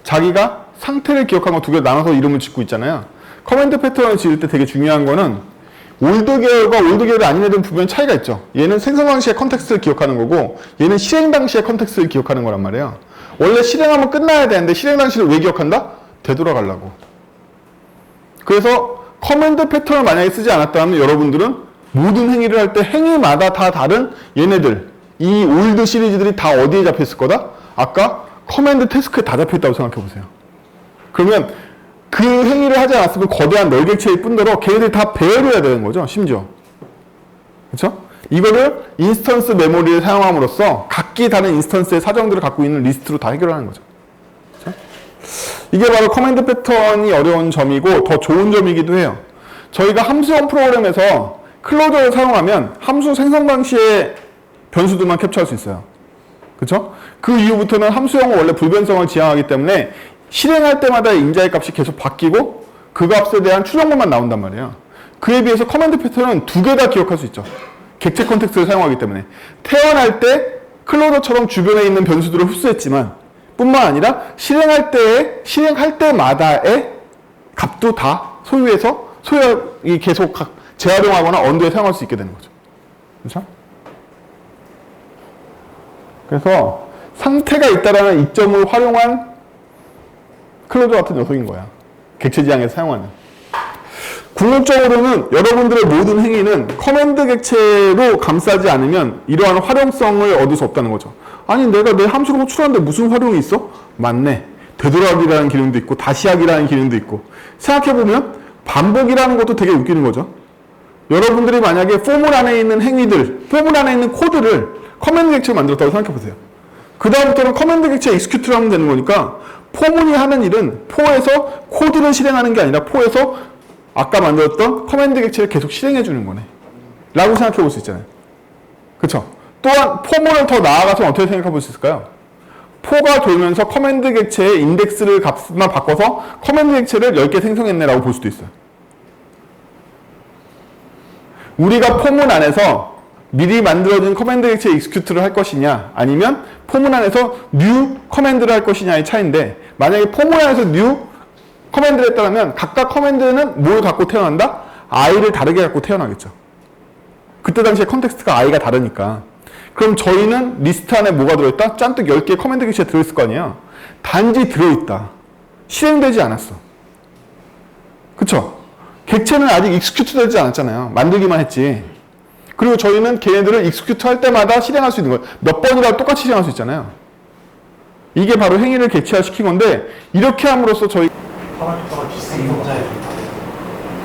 자기가 상태를 기억한 것 두 개 나눠서 이름을 짓고 있잖아요. 커맨드 패턴을 지을 때 되게 중요한 거는 올드 계열과 올드 계열이 아닌 애들은 분명히 차이가 있죠. 얘는 생성 당시의 컨텍스트를 기억하는 거고 얘는 실행 당시의 컨텍스트를 기억하는 거란 말이에요. 원래 실행하면 끝나야 되는데 실행 당시를 왜 기억한다? 되돌아가려고. 그래서 커맨드 패턴을 만약에 쓰지 않았다면 여러분들은 모든 행위를 할 때 행위마다 다 다른 얘네들 이 올드 시리즈들이 다 어디에 잡혀 있을 거다? 아까 커맨드 태스크에 다 잡혀 있다고 생각해 보세요. 그러면 그 행위를 하지 않았으면 거대한 널객체일 뿐더러 걔네들이 다 배열을 해야 되는 거죠. 심지어. 그렇죠? 이거를 인스턴스 메모리를 사용함으로써 각기 다른 인스턴스의 사정들을 갖고 있는 리스트로 다 해결하는 거죠. 그렇죠? 이게 바로 커맨드 패턴이 어려운 점이고 더 좋은 점이기도 해요. 저희가 함수형 프로그램에서 클로저를 사용하면 함수 생성 당시의 변수들만 캡처할 수 있어요. 그렇죠? 그 이후부터는 함수형은 원래 불변성을 지향하기 때문에 실행할 때마다 인자의 값이 계속 바뀌고 그 값에 대한 추정값만 나온단 말이에요. 그에 비해서 커맨드 패턴은 두 개 다 기억할 수 있죠. 객체 컨텍스트를 사용하기 때문에. 태어날 때 클로저처럼 주변에 있는 변수들을 흡수했지만 뿐만 아니라 실행할 때마다의 값도 다 소유해서 계속 재활용하거나 언더에 사용할 수 있게 되는 거죠. 그렇죠? 그래서 상태가 있다라는 이점을 활용한 클로저 같은 녀석인 거야. 객체 지향에서 사용하는. 궁극적으로는 여러분들의 모든 행위는 커맨드 객체로 감싸지 않으면 이러한 활용성을 얻을 수 없다는 거죠. 아니 내가 내 함수를 호출하는데 무슨 활용이 있어? 맞네. 되돌아가기라는 기능도 있고 다시 하기라는 기능도 있고 생각해보면 반복이라는 것도 되게 웃기는 거죠. 여러분들이 만약에 포물 안에 있는 행위들, 포물 안에 있는 코드를 커맨드 객체로 만들었다고 생각해보세요. 그 다음부터는 커맨드 객체 execute를 하면 되는 거니까 포문이 하는 일은 포에서 코드를 실행하는 게 아니라 포에서 아까 만들었던 커맨드 객체를 계속 실행해 주는 거네. 라고 생각해 볼 수 있잖아요. 그쵸? 또한 포문을 더 나아가서 어떻게 생각해 볼 수 있을까요? 포가 돌면서 커맨드 객체의 인덱스를 값만 바꿔서 커맨드 객체를 10개 생성했네라고 볼 수도 있어요. 우리가 포문 안에서 미리 만들어진 커맨드 객체 execute를 할 것이냐 아니면 포문 안에서 new 커맨드를 할 것이냐의 차이인데 만약에 포문 안에서 new 커맨드를 했다면 각각 커맨드는 뭘 갖고 태어난다? i를 다르게 갖고 태어나겠죠. 그때 당시에 컨텍스트가 i가 다르니까. 그럼 저희는 리스트 안에 뭐가 들어있다? 짠뜩 10개의 커맨드 객체가 들어있을 거 아니에요. 단지 들어있다. 실행되지 않았어. 그쵸? 객체는 아직 execute 되지 않았잖아요. 만들기만 했지. 그리고 저희는 걔네들을 execute 할 때마다 실행할 수 있는 거예요. 몇 번이라도 똑같이 실행할 수 있잖아요. 이게 바로 행위를 객체화시킨 건데 이렇게 함으로써 저희 파라미터가 디스테스크예요.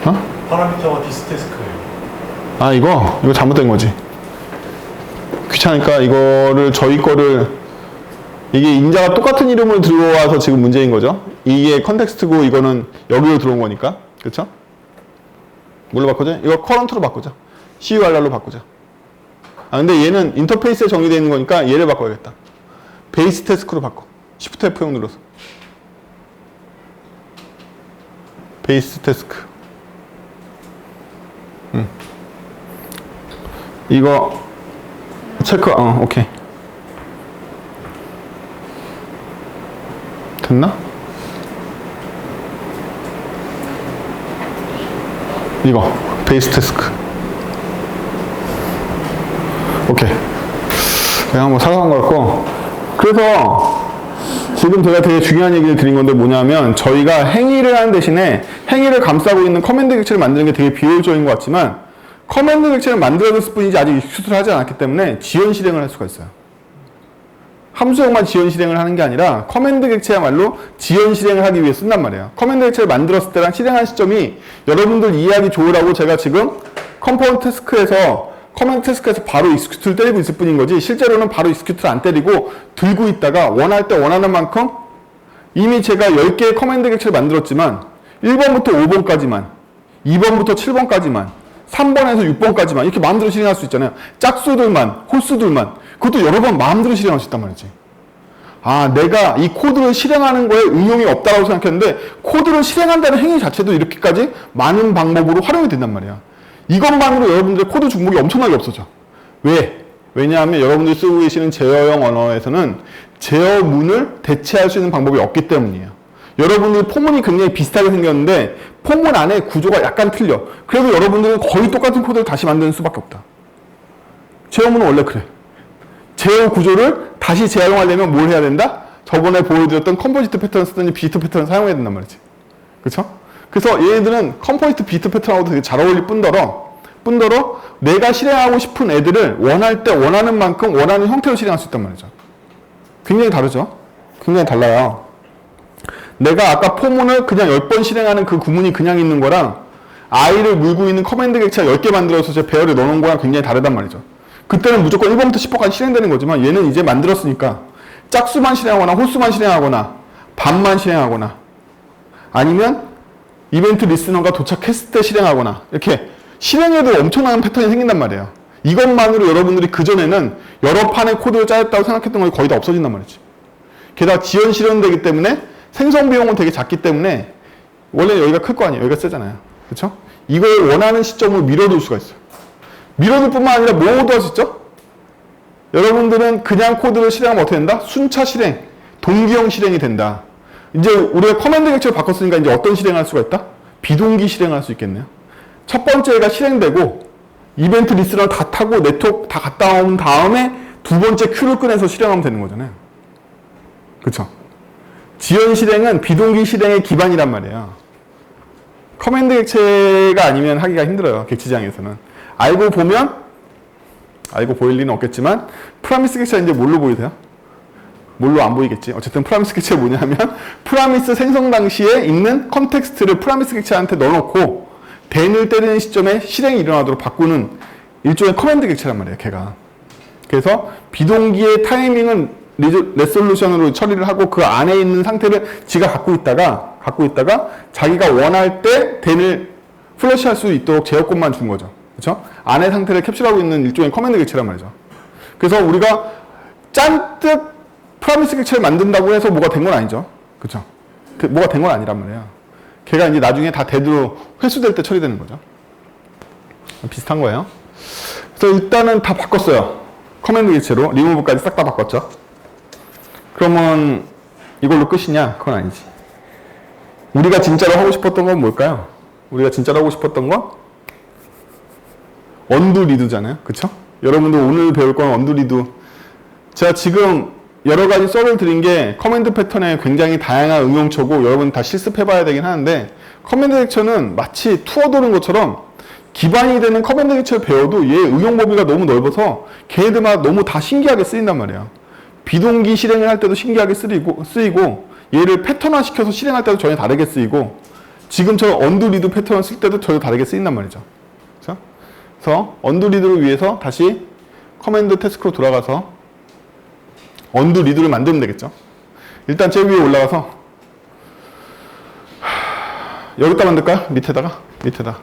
어? 파라미터가 디스테스크예요. 아 이거 잘못된 거지. 귀찮으니까 이거를 저희 거를 이게 인자가 똑같은 이름을 들어와서 지금 문제인 거죠. 이게 컨텍스트고 이거는 여기로 들어온 거니까. 그쵸? 뭘로 바꾸죠? 이거 커런트로 바꾸자. CURR로 바꾸자. 아 근데 얘는 인터페이스에 정의되어 있는 거니까 얘를 바꿔야겠다. 베이스 태스크로 바꿔. Shift F4 눌러서. 베이스 태스크. 이거 체크. 오케이. 됐나? 이거 베이스 태스크. 오케이. 그냥 한번 사용한 거 같고. 그래서 지금 제가 되게 중요한 얘기를 드린 건데 뭐냐면 저희가 행위를 하는 대신에 행위를 감싸고 있는 커맨드 객체를 만드는 게 되게 비효율적인 것 같지만 커맨드 객체를 만들어줬을 뿐이지 아직 익스큐트를 하지 않았기 때문에 지연 실행을 할 수가 있어요. 함수형만 지연 실행을 하는 게 아니라 커맨드 객체야말로 지연 실행을 하기 위해 쓴단 말이에요. 커맨드 객체를 만들었을 때랑 실행한 시점이 여러분들 이해하기 좋으라고 제가 지금 컴포넌트 태스크에서 커맨드 태스크에서 바로 익스큐트를 때리고 있을 뿐인 거지 실제로는 바로 익스큐트를 안 때리고 들고 있다가 원할 때 원하는 만큼 이미 제가 10개의 커맨드 객체를 만들었지만 1번부터 5번까지만 2번부터 7번까지만 3번에서 6번까지만 이렇게 마음대로 실행할 수 있잖아요. 짝수들만, 홀수들만 그것도 여러 번 마음대로 실행할 수 있단 말이지. 아, 내가 이 코드를 실행하는 거에 응용이 없다고 생각했는데 코드를 실행한다는 행위 자체도 이렇게까지 많은 방법으로 활용이 된단 말이야. 이것만으로 여러분들의 코드 중복이 엄청나게 없어져. 왜? 왜냐하면 여러분들이 쓰고 계시는 제어형 언어에서는 제어문을 대체할 수 있는 방법이 없기 때문이에요. 여러분들 포문이 굉장히 비슷하게 생겼는데 포문 안에 구조가 약간 틀려. 그래도 여러분들은 거의 똑같은 코드를 다시 만드는 수밖에 없다. 제어문은 원래 그래. 제어 구조를 다시 재활용하려면 뭘 해야 된다? 저번에 보여드렸던 컴포지트 패턴 쓰더니 비트 패턴을 사용해야 된단 말이지. 그쵸? 그래서 얘네들은 컴포지트 비트 패턴하고도 되게 잘 어울릴 뿐더러 내가 실행하고 싶은 애들을 원할 때 원하는 만큼 원하는 형태로 실행할 수 있단 말이죠. 굉장히 다르죠? 굉장히 달라요. 내가 아까 포문을 그냥 10번 실행하는 그 구문이 그냥 있는 거랑 i를 물고 있는 커맨드 객체가 10개 만들어서 제 배열에 넣어놓은 거랑 굉장히 다르단 말이죠. 그때는 무조건 1번부터 10번까지 실행되는 거지만 얘는 이제 만들었으니까 짝수만 실행하거나 홀수만 실행하거나 반만 실행하거나 아니면 이벤트 리스너가 도착했을 때 실행하거나 이렇게 실행에도 엄청난 패턴이 생긴단 말이에요. 이것만으로 여러분들이 그전에는 여러 판의 코드를 짜였다고 생각했던 거 거의 다 없어진단 말이지. 게다가 지연 실현되기 때문에 생성 비용은 되게 작기 때문에 원래 여기가 클 거 아니에요. 여기가 세잖아요. 그렇죠? 이걸 원하는 시점으로 밀어둘 수가 있어요. 밀어둘 뿐만 아니라 뭐도 할 수 있죠? 여러분들은 그냥 코드를 실행하면 어떻게 된다? 순차 실행, 동기형 실행이 된다. 이제 우리가 커맨드 객체를 바꿨으니까 이제 어떤 실행을 할 수가 있다? 비동기 실행을 할 수 있겠네요. 첫 번째가 실행되고 이벤트 리스너를 다 타고 네트워크 다 갔다 온 다음에 두 번째 큐를 꺼내서 실행하면 되는 거잖아요. 그렇죠? 지연 실행은 비동기 실행의 기반이란 말이에요. 커맨드 객체가 아니면 하기가 힘들어요. 객체장에서는. 알고 보일 리는 없겠지만 프라미스 객체가 이제 뭘로 보이세요? 뭘로 안 보이겠지. 어쨌든 프라미스 객체가 뭐냐면 프라미스 생성 당시에 있는 컨텍스트를 프라미스 객체한테 넣어놓고 den을 때리는 시점에 실행이 일어나도록 바꾸는 일종의 커맨드 객체란 말이에요. 걔가. 그래서 비동기의 타이밍은 레솔루션으로 처리를 하고 그 안에 있는 상태를 지가 갖고 있다가 자기가 원할 때 덴을 플러시할 수 있도록 제어권만 준 거죠. 그렇죠? 안의 상태를 캡슐하고 있는 일종의 커맨드 객체란 말이죠. 그래서 우리가 짠뜩 프라미스 객체를 만든다고 해서 뭐가 된 건 아니죠. 그렇죠? 뭐가 된 건 아니란 말이에요. 걔가 이제 나중에 다 데드로 회수될 때 처리되는 거죠. 비슷한 거예요. 그래서 일단은 다 바꿨어요. 커맨드 객체로 리무브까지 싹 다 바꿨죠. 그러면 이걸로 끝이냐? 그건 아니지. 우리가 진짜로 하고 싶었던 건 뭘까요? 우리가 진짜로 하고 싶었던 건 언두 리두잖아요. 그쵸? 여러분들 오늘 배울 건 언두 리두. 제가 지금 여러 가지 썰을 드린 게 커맨드 패턴에 굉장히 다양한 응용처고 여러분 다 실습해봐야 되긴 하는데 커맨드 객체는 마치 투어 도는 것처럼 기반이 되는 커맨드 객체를 배워도 얘 응용 범위가 너무 넓어서 걔네들마다 너무 다 신기하게 쓰인단 말이에요. 비동기 실행을 할 때도 신기하게 쓰이고 얘를 패턴화 시켜서 실행할 때도 전혀 다르게 쓰이고 지금처럼 언두 리드 패턴을 쓸 때도 전혀 다르게 쓰인단 말이죠. 그래서 언두 리드를 위해서 다시 커맨드 태스크로 돌아가서 언두 리드를 만들면 되겠죠. 일단 제일 위에 올라가서 여기다 만들까요? 밑에다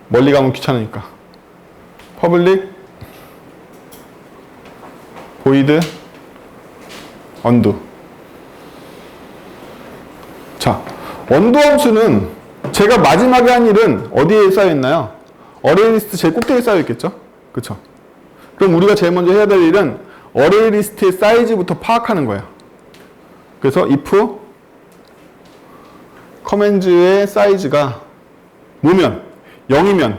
멀리 가면 귀찮으니까 퍼블릭 보이드 언두. 자, 언두 함수는 제가 마지막에 한 일은 어디에 쌓여있나요? 어레이 리스트 제일 꼭대기에 쌓여있겠죠? 그쵸? 그럼 우리가 제일 먼저 해야 될 일은 어레이 리스트의 사이즈부터 파악하는 거예요. 그래서 if 커맨드의 사이즈가 뭐면 0이면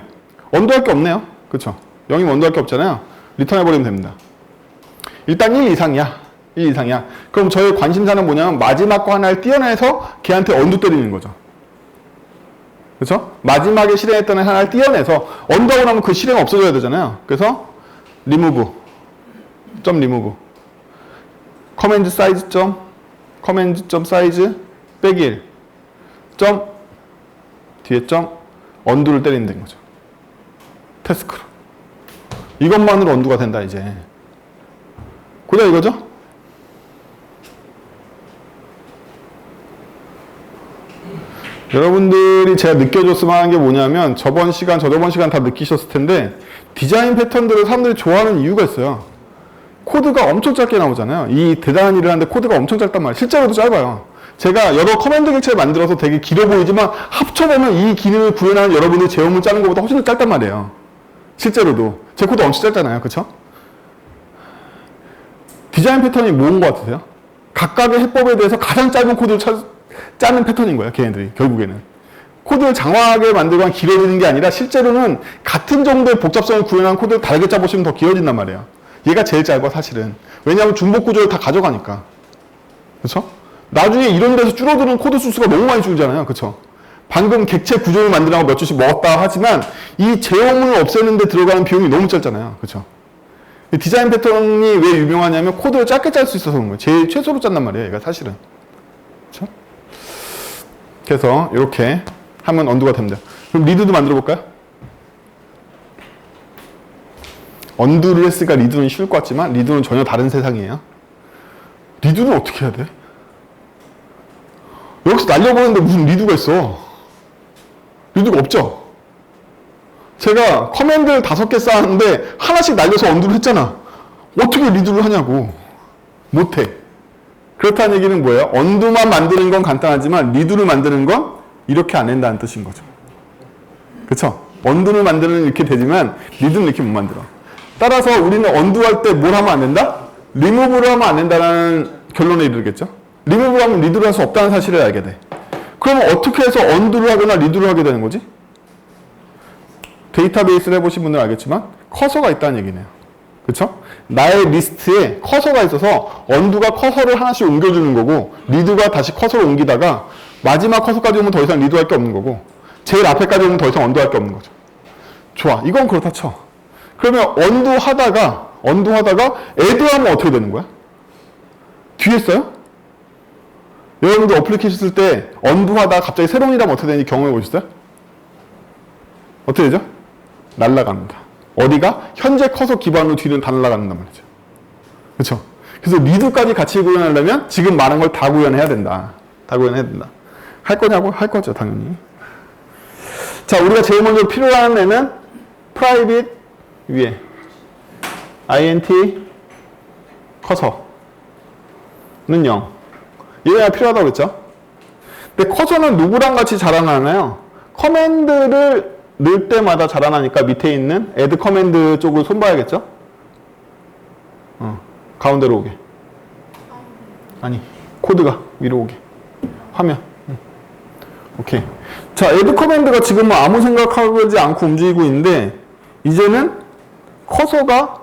언두할 게 없네요. 그쵸? 0이면 언두할 게 없잖아요. 리턴 해버리면 됩니다. 일단 1 이상이야. 그럼 저의 관심사는 뭐냐면 마지막 거 하나를 떼어내서 걔한테 언두 때리는 거죠. 그렇죠? 마지막에 실행했던 하나를 떼어내서 언두하고 나면 그 실행 없어져야 되잖아요. 그래서 remove 커맨드 사이즈 빼기 1 뒤에 언두를 때리면 된 거죠. 태스크로. 이것만으로 언두가 된다 이제. 그다 이거죠? 여러분들이 제가 느껴줬으면 하는 게 뭐냐면 저번 시간 다 느끼셨을 텐데 디자인 패턴들을 사람들이 좋아하는 이유가 있어요. 코드가 엄청 짧게 나오잖아요. 이 대단한 일을 하는데 코드가 엄청 짧단 말이에요. 실제로도 짧아요. 제가 여러 커맨드 객체를 만들어서 되게 길어 보이지만 합쳐보면 이 기능을 구현하는 여러분들 제어문 짜는 것보다 훨씬 더 짧단 말이에요. 실제로도. 제 코드 엄청 짧잖아요. 그쵸? 디자인 패턴이 뭔 것 같으세요? 각각의 해법에 대해서 가장 짧은 코드를 짜는 패턴인 거예요. 걔네들이 결국에는. 코드를 장황하게 만들거나 길어지는 게 아니라 실제로는 같은 정도의 복잡성을 구현한 코드를 다르게 짜보시면 더 길어진단 말이에요. 얘가 제일 짧아 사실은. 왜냐하면 중복 구조를 다 가져가니까. 그렇죠? 나중에 이런 데서 줄어드는 코드 수가 너무 많이 줄잖아요. 그렇죠? 방금 객체 구조를 만들라고 몇 주씩 먹었다 하지만 이 제어문을 없애는 데 들어가는 비용이 너무 짧잖아요. 그렇죠? 디자인 패턴이 왜 유명하냐면 코드를 짧게 짤 수 있어서 그런 거예요. 제일 최소로 짠단 말이에요. 얘가 사실은. 그렇죠? 그래서 이렇게 하면 언두가 됩니다. 그럼 리드도 만들어 볼까요? 언두를 했으니까 리드는 쉬울 것 같지만 리드는 전혀 다른 세상이에요. 리드는 어떻게 해야 돼? 여기서 날려보는데 무슨 리드가 있어? 리드가 없죠? 제가 커맨드를 5개 쌓았는데 하나씩 날려서 언두를 했잖아. 어떻게 리드를 하냐고. 못해. 그렇다는 얘기는 뭐예요? 언두만 만드는 건 간단하지만 리드를 만드는 건 이렇게 안 된다는 뜻인 거죠. 그쵸? 언두를 만드는 이렇게 되지만 리드는 이렇게 못 만들어. 따라서 우리는 언두할 때 뭘 하면 안 된다? 리무브를 하면 안 된다는 결론에 이르겠죠? 리무브를 하면 리드를 할 수 없다는 사실을 알게 돼. 그러면 어떻게 해서 언두를 하거나 리드를 하게 되는 거지? 데이터베이스를 해보신 분들은 알겠지만 커서가 있다는 얘기네요. 그쵸? 나의 리스트에 커서가 있어서 언두가 커서를 하나씩 옮겨주는 거고 리드가 다시 커서를 옮기다가 마지막 커서까지 오면 더 이상 리드할 게 없는 거고 제일 앞에까지 오면 더 이상 언두할 게 없는 거죠. 좋아. 이건 그렇다 쳐. 그러면 언두하다가 애드하면 어떻게 되는 거야? 뒤에 써요? 여러분들 어플리케이션 쓸 때 언두하다가 갑자기 새로운 일하면 어떻게 되는지 경험해 보셨어요? 어떻게 되죠? 날아갑니다. 어디가? 현재 커서 기반으로 뒤는 다 날아간단 말이죠. 그쵸? 그래서 리두까지 같이 구현하려면 지금 말한 걸 다 구현해야 된다. 다 구현해야 된다. 할 거냐고? 할 거죠, 당연히. 자, 우리가 제일 먼저 필요한 애는 private 위에 int 커서는 0. 얘가 필요하다고 그랬죠? 근데 커서는 누구랑 같이 자라나나요? 커맨드를 넣을 때마다 자라나니까 밑에 있는 add 커맨드 쪽을 손봐야겠죠? 가운데로 오게. 아니, 코드가 위로 오게. 화면. 오케이. 자, add 커맨드가 지금은 아무 생각하지 않고 움직이고 있는데, 이제는 커서가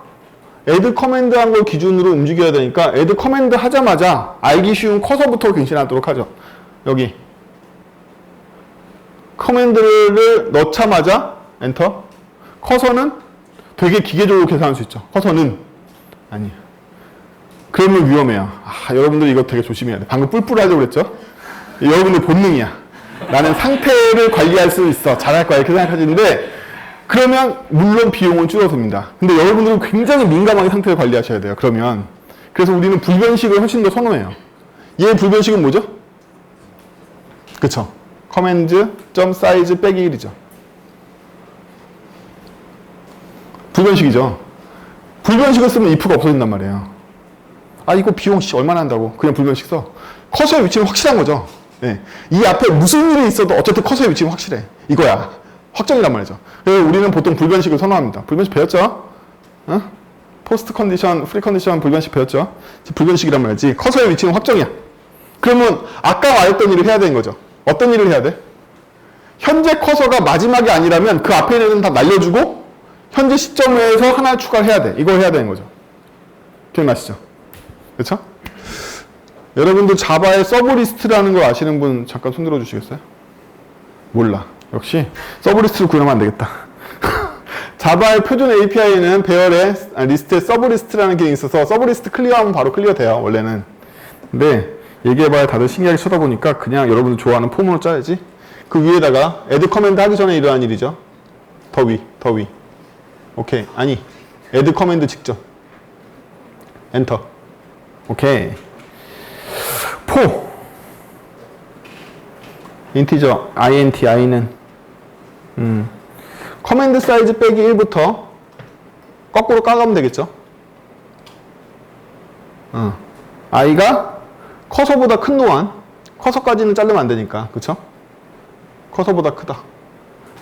add 커맨드 한 걸 기준으로 움직여야 되니까, add 커맨드 하자마자 알기 쉬운 커서부터 갱신하도록 하죠. 여기. 커맨드를 넣자마자, 엔터. 커서는 되게 기계적으로 계산할 수 있죠. 커서는. 아니야. 그러면 위험해요. 여러분들 이거 되게 조심해야 돼. 방금 뿔뿔 하려고 그랬죠? 여러분들 본능이야. 나는 상태를 관리할 수 있어. 잘할 거야. 이렇게 생각하시는데, 그러면 물론 비용은 줄어듭니다. 근데 여러분들은 굉장히 민감하게 상태를 관리하셔야 돼요. 그러면. 그래서 우리는 불변식을 훨씬 더 선호해요. 얘 불변식은 뭐죠? 그쵸? 커맨드 점 사이즈 빼기 1이죠. 불변식이죠. 불변식을 쓰면 if가 없어진단 말이에요. 이거 비용 얼마나 한다고. 그냥 불변식 써. 커서의 위치는 확실한 거죠. 네. 이 앞에 무슨 일이 있어도 어쨌든 커서의 위치는 확실해. 이거야. 확정이란 말이죠. 그래서 우리는 보통 불변식을 선호합니다. 불변식 배웠죠? 포스트 컨디션, 프리 컨디션 불변식 배웠죠? 불변식이란 말이지. 커서의 위치는 확정이야. 그러면 아까 말했던 일을 해야 되는 거죠. 어떤 일을 해야 돼? 현재 커서가 마지막이 아니라면 그 앞에 있는 다 날려주고 현재 시점에서 하나 추가를 해야 돼. 이걸 해야 되는 거죠. 기억나시죠? 그렇죠? 여러분들 자바의 서브리스트라는 걸 아시는 분 잠깐 손 들어 주시겠어요? 몰라. 역시 서브리스트를 구현하면 안 되겠다. 자바의 표준 API는 배열에 리스트에 서브리스트라는 기능이 있어서 서브리스트 클리어하면 바로 클리어 돼요. 원래는. 근데 얘기해봐야 다들 신기하게 쳐다보니까 그냥 여러분들 좋아하는 폼으로 짜야지. 그 위에다가 add 커맨드 하기 전에 일어난 일이죠. 더 위. 오케이. 아니. add 커맨드 직전. 엔터. 오케이. 4. 인티저 int i는 커맨드 사이즈 빼기 1부터 거꾸로 까가면 되겠죠. i가 커서보다 큰 동안 커서까지는 자르면 안 되니까. 그쵸? 커서보다 크다.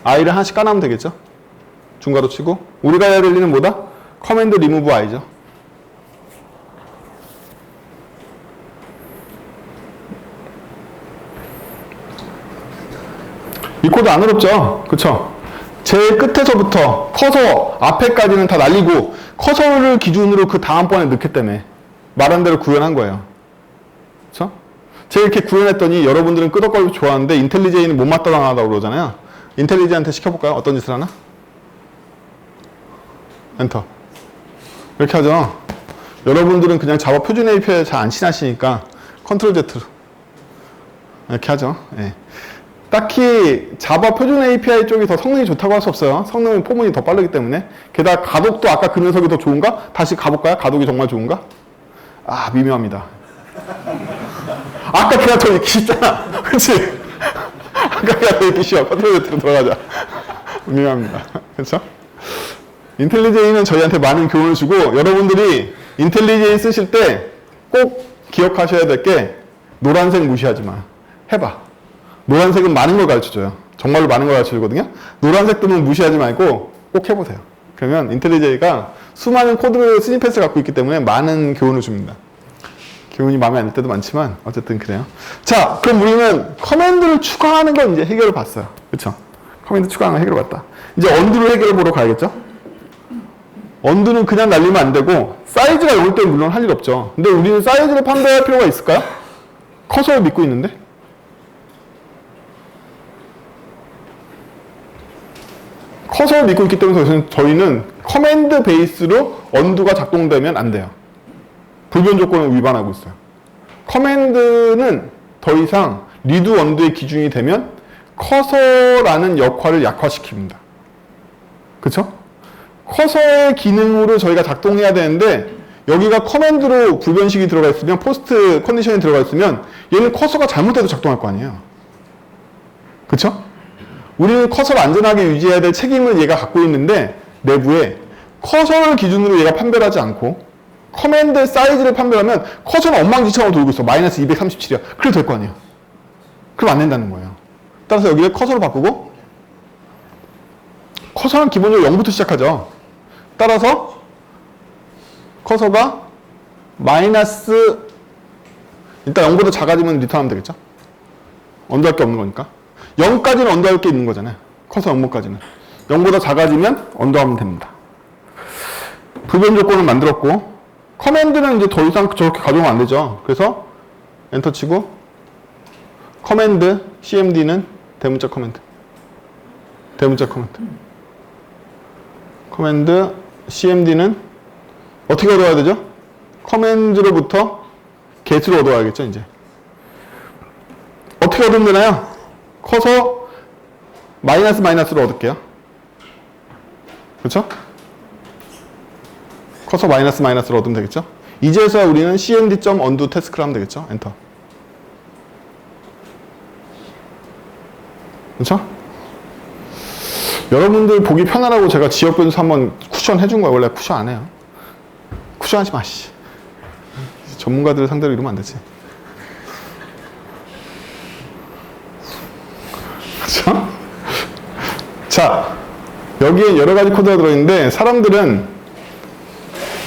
i를 하나씩 까놔면 되겠죠. 중괄호 치고 우리가 해야 될 일은 뭐다? 커맨드 리무브 i죠. 이 코드 안 어렵죠? 그쵸? 제일 끝에서부터 커서 앞에까지는 다 날리고 커서를 기준으로 그 다음번에 넣기 때문에 말한 대로 구현한 거예요. 그쵸? 제가 이렇게 구현했더니 여러분들은 끄덕거리고 좋아하는데 인텔리제이는 못마땅하다고 그러잖아요. 인텔리제이한테 시켜볼까요? 어떤 짓을 하나? 엔터. 이렇게 하죠. 여러분들은 그냥 자바 표준 API에 잘 안 친하시니까 컨트롤 Z로 이렇게 하죠. 예. 딱히 자바 표준 API 쪽이 더 성능이 좋다고 할 수 없어요. 성능은 포문이 더 빠르기 때문에. 게다가 가독도 아까 그 녀석이 더 좋은가? 다시 가볼까요? 가독이 정말 좋은가? 미묘합니다. 아까 그냥 더 읽기 쉽잖아. 그치? 아까 그냥 더 읽기 쉬워. 컨트롤 Z로 들어가자. 미묘합니다. 그쵸? 인텔리제이는 저희한테 많은 교훈을 주고, 여러분들이 인텔리제이 쓰실 때 꼭 기억하셔야 될 게 노란색 무시하지 마. 해봐. 노란색은 많은 걸 가르쳐줘요. 정말로 많은 걸 가르쳐주거든요. 노란색 뜨면 무시하지 말고 꼭 해보세요. 그러면 인텔리제이가 수많은 코드 스니펫을 갖고 있기 때문에 많은 교훈을 줍니다. 교훈이 마음에 안 들 때도 많지만 어쨌든 그래요. 자, 그럼 우리는 커맨드를 추가하는 건 이제 해결을 봤어요. 그쵸? 커맨드 추가하는 건 해결을 봤다. 이제 언두를 해결해 보러 가야겠죠? 언두는 그냥 날리면 안 되고 사이즈가 올 때는 물론 할 일 없죠. 근데 우리는 사이즈를 판별할 필요가 있을까요? 커서를 믿고 있는데? 커서를 믿고 있기 때문에 저희는 커맨드 베이스로 언두가 작동되면 안 돼요. 불변 조건을 위반하고 있어요. 커맨드는 더 이상 리두 언두의 기준이 되면 커서라는 역할을 약화시킵니다. 그쵸? 커서의 기능으로 저희가 작동해야 되는데 여기가 커맨드로 불변식이 들어가 있으면 포스트 컨디션이 들어가 있으면 얘는 커서가 잘못돼도 작동할 거 아니에요. 그쵸? 우리는 커서를 안전하게 유지해야 될 책임을 얘가 갖고 있는데 내부에 커서를 기준으로 얘가 판별하지 않고 커맨드 사이즈를 판별하면 커서는 엉망진창으로 돌고 있어. 마이너스 237이야. 그래도 될 거 아니에요. 그럼 안 된다는 거예요. 따라서 여기를 커서로 바꾸고 커서는 기본적으로 0부터 시작하죠. 따라서 커서가 마이너스 일단 0보다 작아지면 리턴하면 되겠죠. 언더할 게 없는 거니까 0까지는 언더할 게 있는 거잖아요. 커서 0번까지는 0보다 작아지면 언더하면 됩니다. 불변 조건을 만들었고 커맨드는 이제 더 이상 저렇게 가져오면 안 되죠. 그래서 엔터 치고 커맨드 cmd는 대문자 커맨드 커맨드 cmd는 어떻게 얻어야 되죠? 커맨드로부터 get를 얻어야겠죠. 이제 어떻게 얻으면 되나요? 커서 마이너스로 얻을게요. 그렇죠? 커서 마이너스로 얻으면 되겠죠? 이제서야 우리는 cmd.undo 태스크를 하면 되겠죠? 엔터. 그렇죠? 여러분들 보기 편하라고 제가 지역 변수 한번 쿠션 해준 거예요. 원래 쿠션 안 해요. 쿠션 하지 마, 씨. 전문가들 상대로 이러면 안 되지. 그렇죠? 자, 여기에 여러 가지 코드가 들어있는데 사람들은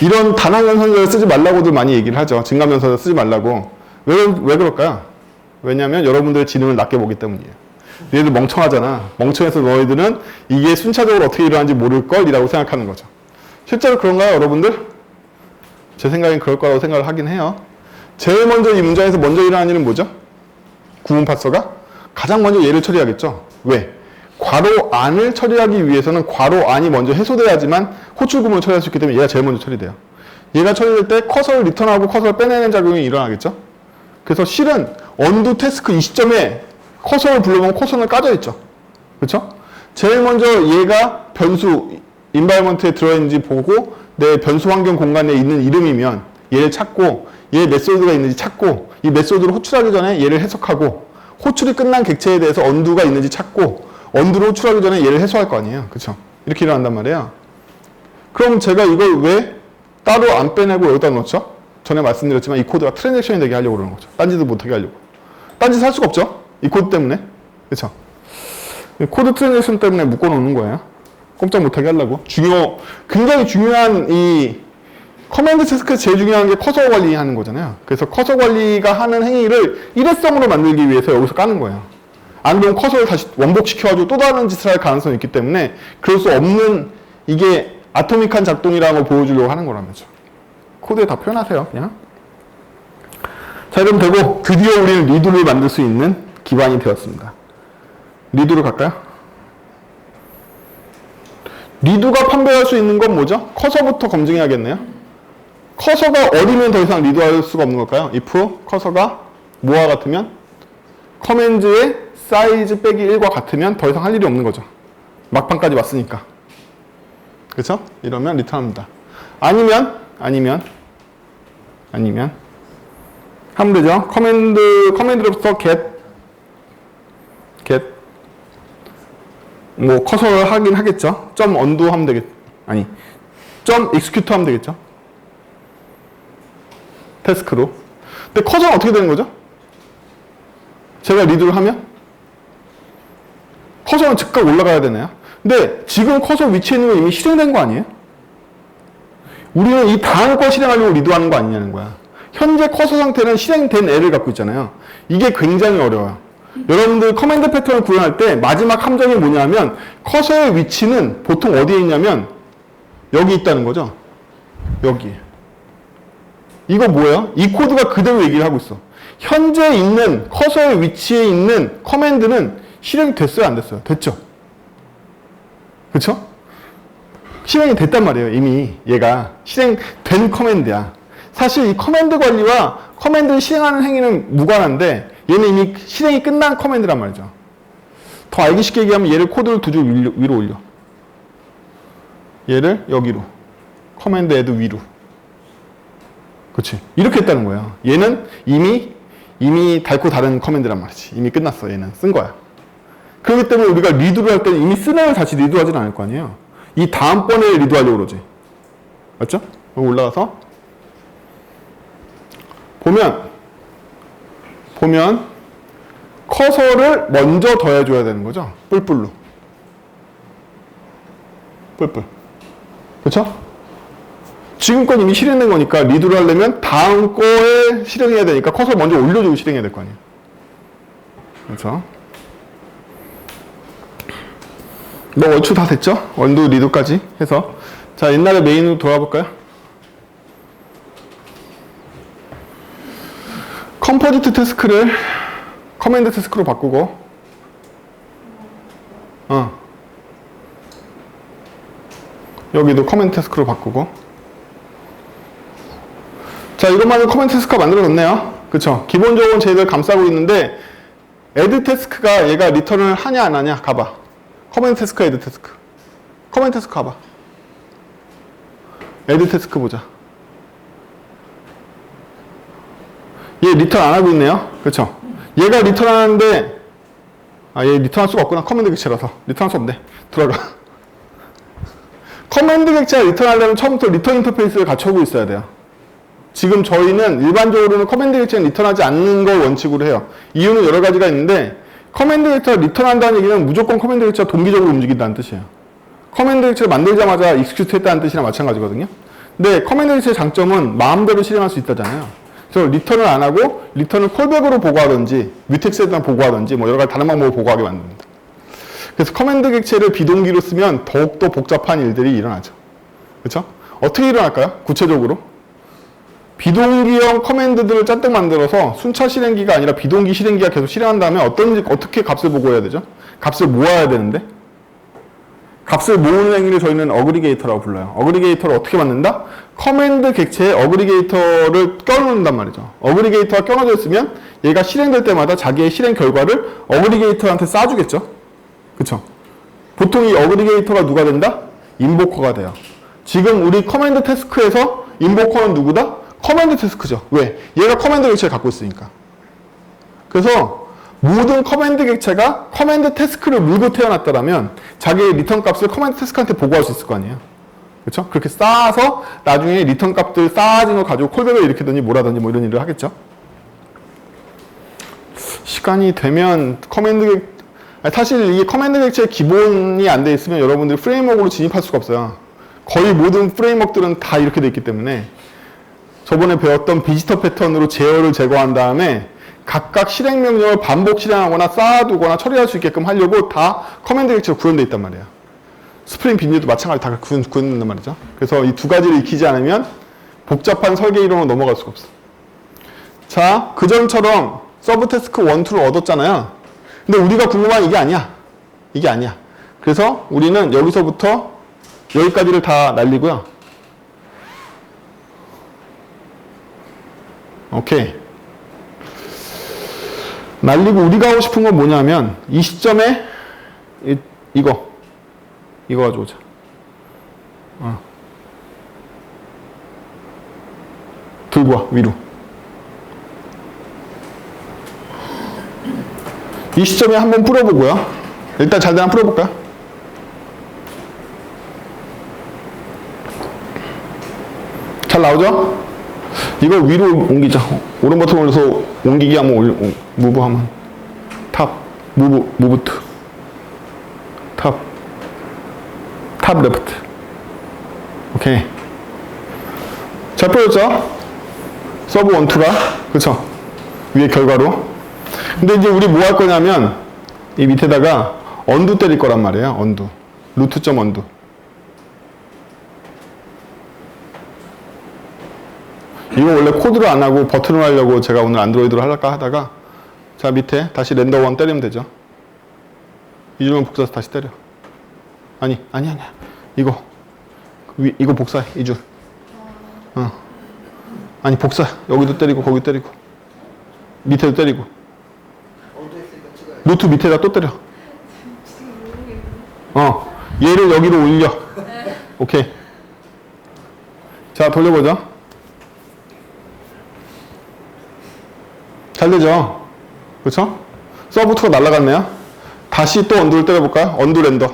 이런 단항연산자를 쓰지 말라고들 많이 얘기를 하죠. 증감연산자 쓰지 말라고. 왜 그럴까요? 왜냐하면 여러분들의 지능을 낮게 보기 때문이에요. 얘들 멍청하잖아. 멍청해서 너희들은 이게 순차적으로 어떻게 일어나는지 모를걸 이라고 생각하는 거죠. 실제로 그런가요, 여러분들? 제 생각엔 그럴 거라고 생각을 하긴 해요. 제일 먼저 이 문장에서 먼저 일어나는 일은 뭐죠? 구문 파서가 가장 먼저 얘를 처리하겠죠. 왜? 괄호 안을 처리하기 위해서는 괄호 안이 먼저 해소돼야지만 호출 구문을 처리할 수 있기 때문에 얘가 제일 먼저 처리돼요. 얘가 처리될 때 커서를 리턴하고 커서를 빼내는 작용이 일어나겠죠. 그래서 실은 언두 태스크 이 시점에 커서를 불러보면 커서는 까져 있죠. 그렇죠? 제일 먼저 얘가 변수 인바이먼트에 들어있는지 보고 내 변수 환경 공간에 있는 이름이면 얘를 찾고 얘 메소드가 있는지 찾고 이 메소드를 호출하기 전에 얘를 해석하고 호출이 끝난 객체에 대해서 언두가 있는지 찾고 언두를 호출하기 전에 얘를 해소할 거 아니에요. 그렇죠? 이렇게 일어난단 말이에요. 그럼 제가 이걸 왜 따로 안 빼내고 여기다 넣죠? 전에 말씀드렸지만 이 코드가 트랜잭션이 되게 하려고 그러는 거죠. 딴짓을 못하게 하려고. 딴짓 할 수가 없죠? 이 코드 때문에. 그렇죠? 코드 트랜잭션 때문에 묶어놓는 거예요. 꼼짝 못하게 하려고. 굉장히 중요한 이 커맨드 태스크에서 제일 중요한 게 커서 관리하는 거잖아요. 그래서 커서 관리가 하는 행위를 일회성으로 만들기 위해서 여기서 까는 거예요. 안 그러면 커서를 다시 원복시켜가지고 또 다른 짓을 할 가능성이 있기 때문에 그럴 수 없는 이게 아토믹한 작동이라는 걸 보여주려고 하는 거라면서. 코드에 다 표현하세요, 그냥. 자, 그럼 되고 드디어 우리는 리두를 만들 수 있는 기반이 되었습니다. 리두로 갈까요? 리두가 판별할 수 있는 건 뭐죠? 커서부터 검증해야겠네요. 커서가 어디면 더 이상 리두할 수가 없는 걸까요? if 커서가 뭐와 같으면 커맨드의 사이즈 빼기 1과 같으면 더 이상 할 일이 없는 거죠. 막판까지 왔으니까. 그렇죠? 이러면 리턴합니다. 아니면 하면 되죠. 커맨드로부터 get 뭐 커서를 하긴 하겠죠. 점 언두 하면 되겠 점 execute 하면 되겠죠. 태스크로. 근데 커서는 어떻게 되는 거죠? 제가 리드를 하면 커서는 즉각 올라가야 되나요? 근데 지금 커서 위치에 있는 거 이미 실행된 거 아니에요? 우리는 이 다음 거 실행하려고 리드하는 거 아니냐는 거야. 현재 커서 상태는 실행된 애를 갖고 있잖아요. 이게 굉장히 어려워요. 여러분들 커맨드 패턴을 구현할 때 마지막 함정이 뭐냐면 커서의 위치는 보통 어디에 있냐면 여기 있다는 거죠. 여기. 이거 뭐예요? 이 코드가 그대로 얘기를 하고 있어. 현재 있는 커서의 위치에 있는 커맨드는 실행됐어요? 안 됐어요? 됐죠? 그쵸? 실행이 됐단 말이에요. 이미 얘가 실행된 커맨드야. 사실 이 커맨드 관리와 커맨드를 실행하는 행위는 무관한데 얘는 이미 실행이 끝난 커맨드란 말이죠. 더 알기 쉽게 얘기하면 얘를 코드를 두 줄 위로 올려. 얘를 여기로. 커맨드 애드 위로. 그렇지. 이렇게 했다는 거야. 얘는 이미 닳고 다른 커맨드란 말이지. 이미 끝났어. 얘는 쓴 거야. 그렇기 때문에 우리가 리드를 할 때는 이미 쓴 애를 다시 리드하진 않을 거 아니에요. 이 다음번에 리드하려고 그러지. 맞죠? 그럼 올라가서 보면 커서를 먼저 더해줘야 되는 거죠. 뿔뿔로. 뿔뿔. 그렇죠? 지금껏 이미 실행된 거니까 리드를 하려면 다음 거에 실행해야 되니까 커서 먼저 올려주고 실행해야 될 거 아니에요. 그렇죠? 뭐 얼추 다 됐죠? 원도 리드까지 해서. 자, 옛날에 메인으로 돌아볼까요? 컴포지트 태스크를 커맨드 태스크로 바꾸고 여기도 커맨드 태스크로 바꾸고 자, 이것만은 커맨드 태스크가 만들어졌네요. 그쵸? 기본적으로 쟤들 감싸고 있는데 애드 태스크가 얘가 리턴을 하냐 안 하냐 가봐. 커맨드 태스크 애드 태스크 커맨드 태스크 가봐. 애드 태스크 보자. 얘 리턴 안 하고 있네요. 그쵸? 얘가 리턴 하는데 얘 리턴 할 수가 없구나. 커맨드 객체라서 리턴 할 수 없네. 들어가. 커맨드 객체가 리턴 하려면 처음부터 리턴 인터페이스를 갖춰오고 있어야 돼요. 지금 저희는 일반적으로는 커맨드 객체는 리턴하지 않는 걸 원칙으로 해요. 이유는 여러 가지가 있는데 커맨드 객체가 리턴한다는 얘기는 무조건 커맨드 객체가 동기적으로 움직인다는 뜻이에요. 커맨드 객체를 만들자마자 익스큐트 했다는 뜻이랑 마찬가지거든요. 근데 커맨드 객체의 장점은 마음대로 실행할 수 있다잖아요. 그래서 리턴을 안 하고 리턴을 콜백으로 보고하든지 뮤텍스에다 보고하든지 뭐 여러 가지 다른 방법으로 보고하게 만듭니다. 그래서 커맨드 객체를 비동기로 쓰면 더욱더 복잡한 일들이 일어나죠. 그렇죠? 어떻게 일어날까요? 구체적으로 비동기형 커맨드들을 잔뜩 만들어서 순차 실행기가 아니라 비동기 실행기가 계속 실행한 다음에 어떻게 값을 보고해야 되죠? 값을 모아야 되는데 값을 모으는 행위를 저희는 어그리게이터라고 불러요. 어그리게이터를 어떻게 만든다? 커맨드 객체에 어그리게이터를 껴놓는단 말이죠. 어그리게이터가 껴넣어져 있으면 얘가 실행될 때마다 자기의 실행 결과를 어그리게이터한테 쏴주겠죠. 그쵸? 보통 이 어그리게이터가 누가 된다? 인보커가 돼요. 지금 우리 커맨드 태스크에서 인보커는 누구다? 커맨드 태스크죠. 왜? 얘가 커맨드 객체를 갖고 있으니까. 그래서 모든 커맨드 객체가 커맨드 태스크를 물고 태어났다면 자기의 리턴 값을 커맨드 태스크한테 보고할 수 있을 거 아니에요. 그렇죠? 그렇게 쌓아서 나중에 리턴 값들 쌓아진 거 가지고 콜백을 일으키든지 뭐라든지 뭐 이런 일을 하겠죠. 시간이 되면 사실 이게 커맨드 객체의 기본이 안 돼 있으면 여러분들이 프레임워크로 진입할 수가 없어요. 거의 모든 프레임워크들은 다 이렇게 돼 있기 때문에 저번에 배웠던 비지터 패턴으로 제어를 제거한 다음에 각각 실행 명령을 반복 실행하거나 쌓아두거나 처리할 수 있게끔 하려고 다 커맨드 객체로 구현되어 있단 말이에요. 스프링 빈리도 마찬가지 다 구현된단 말이죠. 그래서 이 두 가지를 익히지 않으면 복잡한 설계 이론으로 넘어갈 수가 없어. 자, 그전처럼 서브 태스크 1, 2를 얻었잖아요. 근데 우리가 궁금한 이게 아니야. 이게 아니야. 그래서 우리는 여기서부터 여기까지를 다 날리고요. 오케이. 날리고 우리가 하고 싶은 건 뭐냐면 이 시점에 이거 가져오자. 들고 와 위로. 이 시점에 한번 풀어보고요. 일단 잘 되나 풀어볼까요? 잘 나오죠? 이걸 위로 옮기자. 오른 버튼 올려서 옮기기 한번 무브 하면 탑, 무브 투 탑 레프트. 오케이. 잘 풀었죠? 서브 1, 2가 그쵸? 위에 결과로. 근데 이제 우리 뭐 할 거냐면 이 밑에다가 언두 때릴 거란 말이에요. 언두. 루트.언두. 이거 원래 코드로 안 하고 버튼으로 하려고 제가 오늘 안드로이드로 할까 하다가 자 밑에 다시 렌더 1 때리면 되죠. 이중은 복사해서 다시 때려. 아니야. 이거 복사해. 이중. 아니 복사. 여기도 때리고 거기 때리고 밑에도 때리고. 루트 밑에다 또 때려. 얘를 여기로 올려. 오케이. 자 돌려보자. 잘 되죠? 그렇죠? 서브2가 날아갔네요. 다시 또 언두를 때려볼까요? 언두 렌더.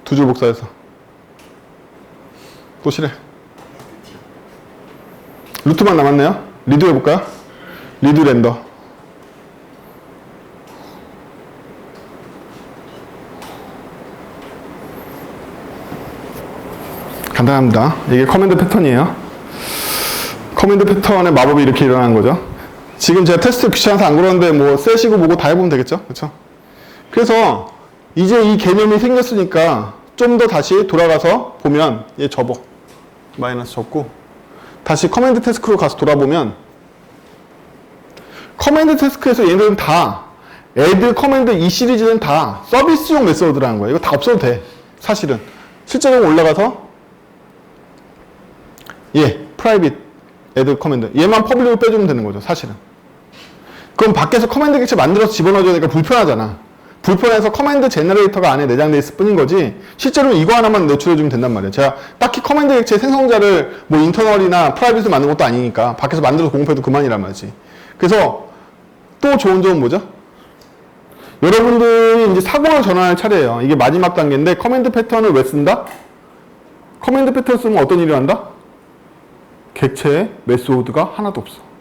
두 줄 복사해서. 또 실해. 루트만 남았네요. 리드 해볼까요? 리드 렌더. 간단합니다. 이게 커맨드 패턴이에요. 커맨드 패턴의 마법이 이렇게 일어나는 거죠. 지금 제가 테스트 귀찮아서 안 그러는데 뭐 세시고 뭐고 다 해보면 되겠죠? 그렇죠? 그래서 이제 이 개념이 생겼으니까 좀 더 다시 돌아가서 보면 얘 접어. 마이너스 접고 다시 커맨드 태스크로 가서 돌아보면 커맨드 태스크에서 얘네들은 다 add 커맨드 이 시리즈는 다 서비스용 메소드라는 거예요. 이거 다 없어도 돼. 사실은. 실제로 올라가서 private add 커맨드 얘만 퍼블릭으로 빼주면 되는 거죠. 사실은. 그럼 밖에서 커맨드 객체 만들어서 집어넣어줘야 되니까 불편하잖아. 불편해서 커맨드 제너레이터가 안에 내장되어 있을 뿐인 거지 실제로는 이거 하나만 노출해주면 된단 말이에요. 제가 딱히 커맨드 객체 생성자를 뭐 인터널이나 프라이빗을 만든 것도 아니니까 밖에서 만들어서 공급해도 그만이란 말이지. 그래서 또 좋은 점은 뭐죠? 여러분들이 이제 사고를 전환할 차례예요. 이게 마지막 단계인데 커맨드 패턴을 왜 쓴다? 커맨드 패턴 쓰면 어떤 일이 난다? 객체에 메소드가 하나도 없어.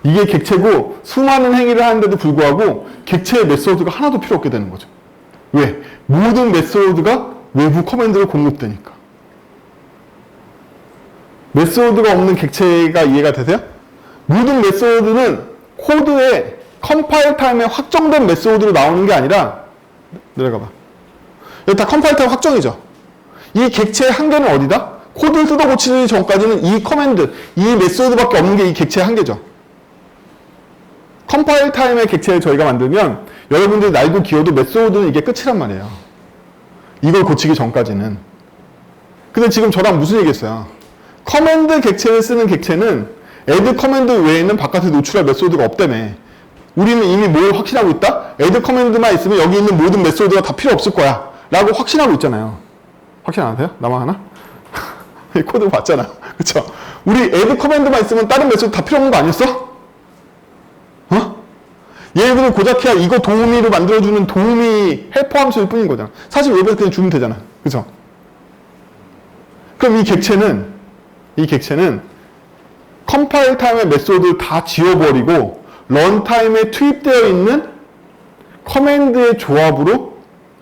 이게 객체고 수많은 행위를 하는데도 불구하고 객체의 메소드가 하나도 필요 없게 되는 거죠. 왜? 모든 메소드가 외부 커맨드로 공급되니까. 메소드가 없는 객체가 이해가 되세요? 모든 메소드는 코드에 컴파일 타임에 확정된 메소드로 나오는 게 아니라 내려가봐. 여기 다 컴파일 타임 확정이죠. 이 객체의 한계는 어디다? 코드를 뜯어 고치기 전까지는 이 커맨드, 이 메소드밖에 없는 게 이 객체의 한계죠. 컴파일 타임의 객체를 저희가 만들면 여러분들이 날고 기어도 메소드는 이게 끝이란 말이에요. 이걸 고치기 전까지는. 근데 지금 저랑 무슨 얘기했어요? 커맨드 객체를 쓰는 객체는 add 커맨드 외에는 바깥에 노출할 메소드가 없다며. 우리는 이미 뭘 확신하고 있다? add 커맨드만 있으면 여기 있는 모든 메소드가 다 필요 없을 거야 라고 확신하고 있잖아요. 확신 안 하세요? 나만 하나? 코드 봤잖아. 그쵸? 우리 add 커맨드만 있으면 다른 메소드 다 필요 없는 거 아니었어? 얘네들은 고작해야 이거 도우미로 만들어주는 도우미 헬퍼 함수일 뿐인 거잖아. 사실 웹에서 그냥 주면 되잖아. 그죠? 그럼 이 객체는 컴파일 타임의 메소드를 다 지워버리고 런타임에 투입되어 있는 커맨드의 조합으로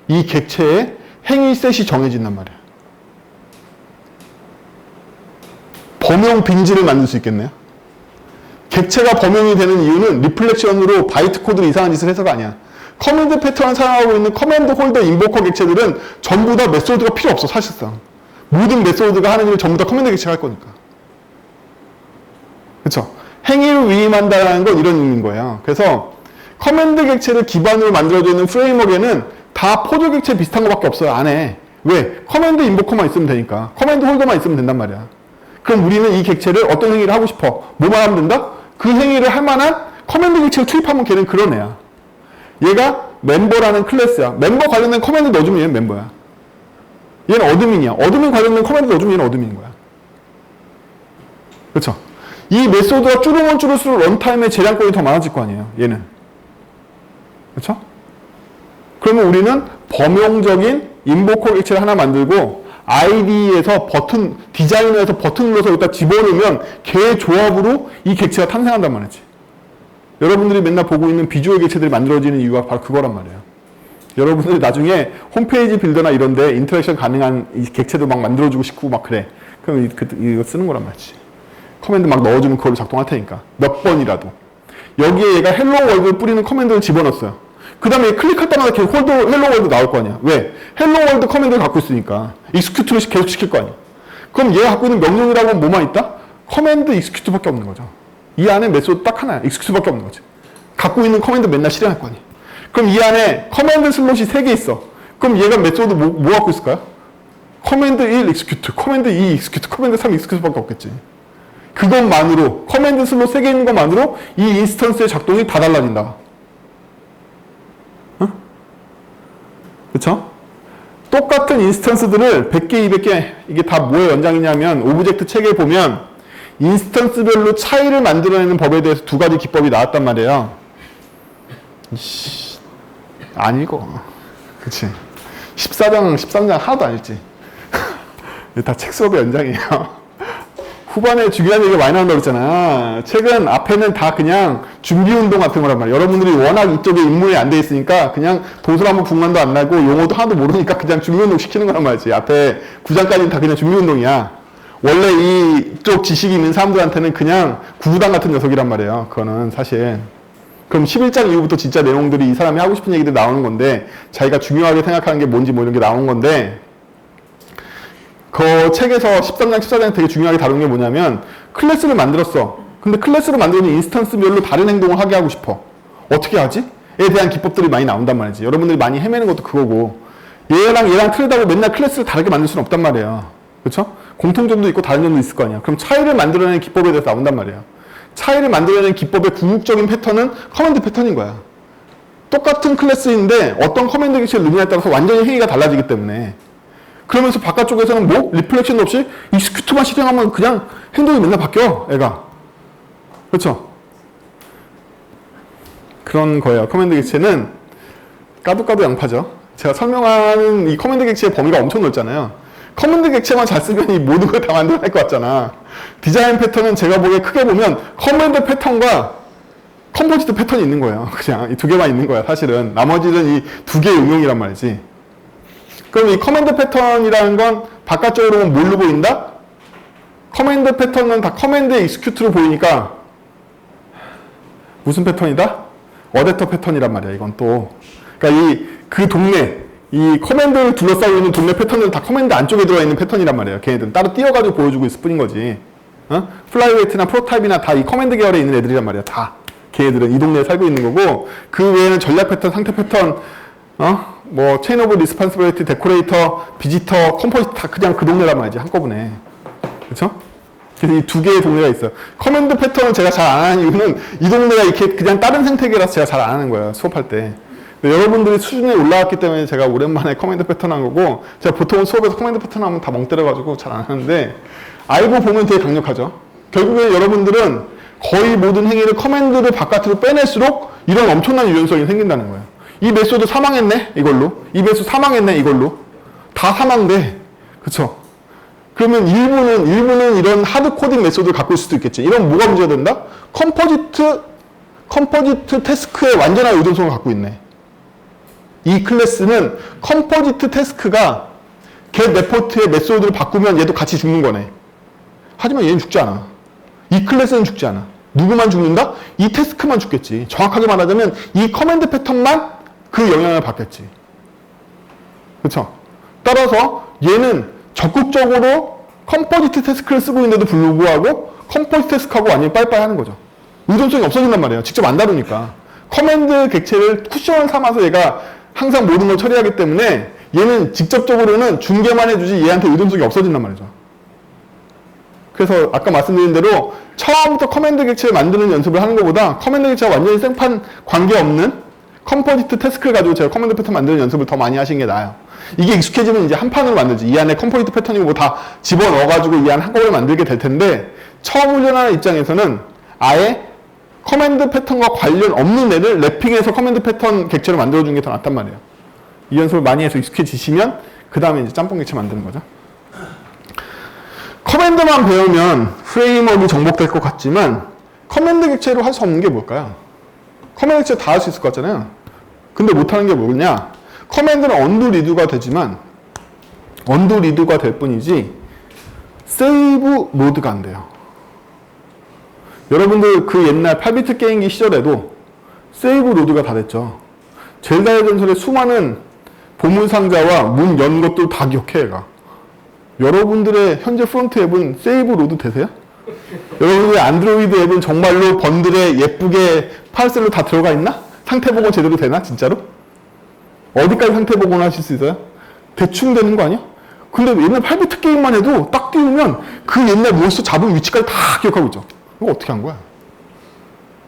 이 객체의 행위 셋이 정해진단 말이야. 범용 빈지를 만들 수 있겠네요. 객체가 범용이 되는 이유는 리플렉션으로 바이트 코드로 이상한 짓을 해서가 아니야. 커맨드 패턴을 사용하고 있는 커맨드 홀더 인보커 객체들은 전부 다 메소드가 필요 없어. 사실상. 모든 메소드가 하는 일을 전부 다 커맨드 객체가 할 거니까. 그쵸? 행위를 위임한다는 건 이런 의미인 거예요. 그래서 커맨드 객체를 기반으로 만들어져 있는 프레임워크에는 다 포조 객체 비슷한 것밖에 없어요. 안에. 왜? 커맨드 인보커만 있으면 되니까. 커맨드 홀더만 있으면 된단 말이야. 그럼 우리는 이 객체를 어떤 행위를 하고 싶어? 뭐만 하면 된다? 그 행위를 할 만한 커맨드 객체를 투입하면 걔는 그런 애야. 얘가 멤버라는 클래스야. 멤버 관련된 커맨드 넣어주면 얘는 멤버야. 얘는 어드민이야. 어드민 관련된 커맨드 넣어주면 얘는 어드민인 거야. 그렇죠? 이 메소드가 줄으면 줄을수록 런타임의 재량권이 더 많아질 거 아니에요. 얘는. 그렇죠? 그러면 우리는 범용적인 인보커 객체를 하나 만들고 ID에서 버튼, 디자이너에서 버튼 눌러서 여기다 집어넣으면 걔의 조합으로 이 객체가 탄생한단 말이지. 여러분들이 맨날 보고 있는 비주얼 객체들이 만들어지는 이유가 바로 그거란 말이에요. 여러분들이 나중에 홈페이지 빌더나 이런데 인터랙션 가능한 이 객체도 막 만들어주고 싶고 막 그래. 그럼 이거 쓰는 거란 말이지. 커맨드 막 넣어주면 그걸로 작동할 테니까. 몇 번이라도. 여기에 얘가 헬로 월드를 뿌리는 커맨드를 집어넣었어요. 그 다음에 클릭할 때마다 계속 헬로 월드 나올 거 아니야. 왜? 헬로 월드 커맨드를 갖고 있으니까. 익스큐트를 계속 시킬 거 아니야. 그럼 얘가 갖고 있는 명령이라고 뭐만 있다? 커맨드 익스큐트밖에 없는 거죠. 이 안에 메소드 딱 하나야. 익스큐트밖에 없는 거지. 갖고 있는 커맨드 맨날 실행할 거 아니야. 그럼 이 안에 커맨드 슬롯이 3개 있어. 그럼 얘가 메소드 뭐 갖고 있을까요? 커맨드 1 익스큐트, 커맨드 2 익스큐트, 커맨드 3 익스큐트밖에 없겠지. 그것만으로, 커맨드 슬롯 3개 있는 것만으로 이 인스턴스의 작동이 다 달라진다. 그쵸? 똑같은 인스턴스들을 100개, 200개, 이게 다 뭐의 연장이냐면, 오브젝트 체계에 보면, 인스턴스별로 차이를 만들어내는 법에 대해서 두 가지 기법이 나왔단 말이에요. 안 읽어. 그치? 14장, 13장 하나도 안 읽지. 다 책 수업의 연장이에요. 후반에 중요한 얘기가 많이 나온다고 했잖아. 책은 앞에는 다 그냥 준비운동 같은 거란 말이야. 여러분들이 워낙 이쪽에 입문이 안 돼 있으니까 그냥 도서를 한번 분간도 안 나고 용어도 하나도 모르니까 그냥 준비운동 시키는 거란 말이지. 앞에 9장까지는 다 그냥 준비운동이야. 원래 이쪽 지식이 있는 사람들한테는 그냥 구구단 같은 녀석이란 말이에요. 그거는 사실. 그럼 11장 이후부터 진짜 내용들이 이 사람이 하고 싶은 얘기들이 나오는 건데 자기가 중요하게 생각하는 게 뭔지 뭐 이런 게 나오는 건데 그 책에서 13장, 14장 되게 중요하게 다룬 게 뭐냐면 클래스를 만들었어. 근데 클래스를 만들면 인스턴스별로 다른 행동을 하게 하고 싶어. 어떻게 하지? 에 대한 기법들이 많이 나온단 말이지. 여러분들이 많이 헤매는 것도 그거고 얘랑 틀리다고 맨날 클래스를 다르게 만들 수는 없단 말이에요. 그렇죠? 공통점도 있고 다른 점도 있을 거 아니야. 그럼 차이를 만들어내는 기법에 대해서 나온단 말이에요. 차이를 만들어내는 기법의 궁극적인 패턴은 커맨드 패턴인 거야. 똑같은 클래스인데 어떤 커맨드 객체를 넣느냐에 따라서 완전히 행위가 달라지기 때문에 그러면서 바깥쪽에서는 뭐 리플렉션도 없이 익스큐트만 실행하면 그냥 행동이 맨날 바뀌어 애가. 그렇죠? 그런 거예요. 커맨드 객체는 까도 양파죠. 제가 설명하는 이 커맨드 객체의 범위가 엄청 넓잖아요. 커맨드 객체만 잘 쓰면 이 모든 걸 다 만들어낼 것 같잖아. 디자인 패턴은 제가 보기에 크게 보면 커맨드 패턴과 컴포지트 패턴이 있는 거예요. 그냥 이 두 개만 있는 거야 사실은. 나머지는 이 두 개의 응용이란 말이지. 그럼 이 커맨드 패턴이라는 건 바깥쪽으로 보면 뭘로 보인다? 커맨드 패턴은 다 커맨드 익스큐트로 보이니까 무슨 패턴이다? 어댑터 패턴이란 말이야 이건 또. 그러니까 그 동네 이 커맨드를 둘러싸고 있는 동네 패턴들은 다 커맨드 안쪽에 들어가 있는 패턴이란 말이에요. 걔네들은 따로 띄워가지고 보여주고 있을 뿐인 거지. 어? 플라이웨이트나 프로타입이나 다 이 커맨드 계열에 있는 애들이란 말이야. 다. 걔네들은 이 동네에 살고 있는 거고 그 외에는 전략 패턴, 상태 패턴, 뭐 체인 오브 리스폰시빌리티, 데코레이터, 비지터, 컴포지트 다 그냥 그 동네란 말이지 한꺼번에. 그렇죠? 그래서 이 두 개의 동네가 있어요. 커맨드 패턴은 제가 잘 안 하는 이유는 이 동네가 이렇게 그냥 다른 생태계라서 제가 잘 안 하는 거예요. 수업할 때. 여러분들이 수준에 올라왔기 때문에 제가 오랜만에 커맨드 패턴 한 거고 제가 보통 수업에서 커맨드 패턴 하면 다 멍 때려가지고 잘 안 하는데 알고 보면 되게 강력하죠. 결국에 여러분들은 거의 모든 행위를 커맨드를 바깥으로 빼낼수록 이런 엄청난 유연성이 생긴다는 거예요. 이 메소드 사망했네 이걸로. 이 메소드 사망했네 이걸로. 다 사망돼. 그쵸? 그러면 일부는 이런 하드 코딩 메소드를 갖고 있을 수도 있겠지. 이런 뭐가 문제가 된다? 컴포지트 태스크의 완전한 의존성을 갖고 있네. 이 클래스는 컴포지트 태스크가 get 레포트의 메소드를 바꾸면 얘도 같이 죽는 거네. 하지만 얘는 죽지 않아. 이 클래스는 죽지 않아. 누구만 죽는다? 이 태스크만 죽겠지. 정확하게 말하자면 이 커맨드 패턴만 그 영향을 받겠지. 그렇죠? 따라서 얘는 적극적으로 컴포지트 태스크를 쓰고 있는데도 불구하고 컴포지트 태스크하고 완전히 빠이빠이 하는 거죠. 의존성이 없어진단 말이에요. 직접 안 다루니까. 커맨드 객체를 쿠션을 삼아서 얘가 항상 모든 걸 처리하기 때문에 얘는 직접적으로는 중계만 해주지 얘한테 의존성이 없어진단 말이죠. 그래서 아까 말씀드린 대로 처음부터 커맨드 객체를 만드는 연습을 하는 것보다 커맨드 객체와 완전히 생판 관계없는 컴포지트 태스크를 가지고 제가 커맨드 패턴 만드는 연습을 더 많이 하시는 게 나아요. 이게 익숙해지면 이제 한 판으로 만들지. 이 안에 컴포지트 패턴이고 뭐 다 집어넣어가지고 이 안에 한꺼번에 만들게 될 텐데 처음 훈련하는 입장에서는 아예 커맨드 패턴과 관련 없는 애를 랩핑해서 커맨드 패턴 객체로 만들어주는 게 더 낫단 말이에요. 이 연습을 많이 해서 익숙해지시면 그 다음에 이제 짬뽕 객체 만드는 거죠. 커맨드만 배우면 프레임워크가 정복될 것 같지만 커맨드 객체로 할 수 없는 게 뭘까요? 커맨드 객체 다 할 수 있을 것 같잖아요. 근데 못하는 게 뭐냐? 커맨드는 언두 리드가 되지만 언두 리드가 될 뿐이지 세이브 로드가 안 돼요. 여러분들 그 옛날 8비트 게임기 시절에도 세이브 로드가 다 됐죠. 젤다의 전설의 수많은 보물상자와 문 연 것들 다 기억해 얘가. 여러분들의 현재 프론트 앱은 세이브 로드 되세요? 여러분들의 안드로이드 앱은 정말로 번들에 예쁘게 파일셀로 다 들어가 있나? 상태 복원 제대로 되나? 진짜로? 어디까지 상태 복원 하실 수 있어요? 대충 되는 거 아니야? 근데 옛날 8비트 게임만 해도 딱 띄우면 그 옛날 몬스터 잡은 위치까지 다 기억하고 있죠. 이거 어떻게 한 거야?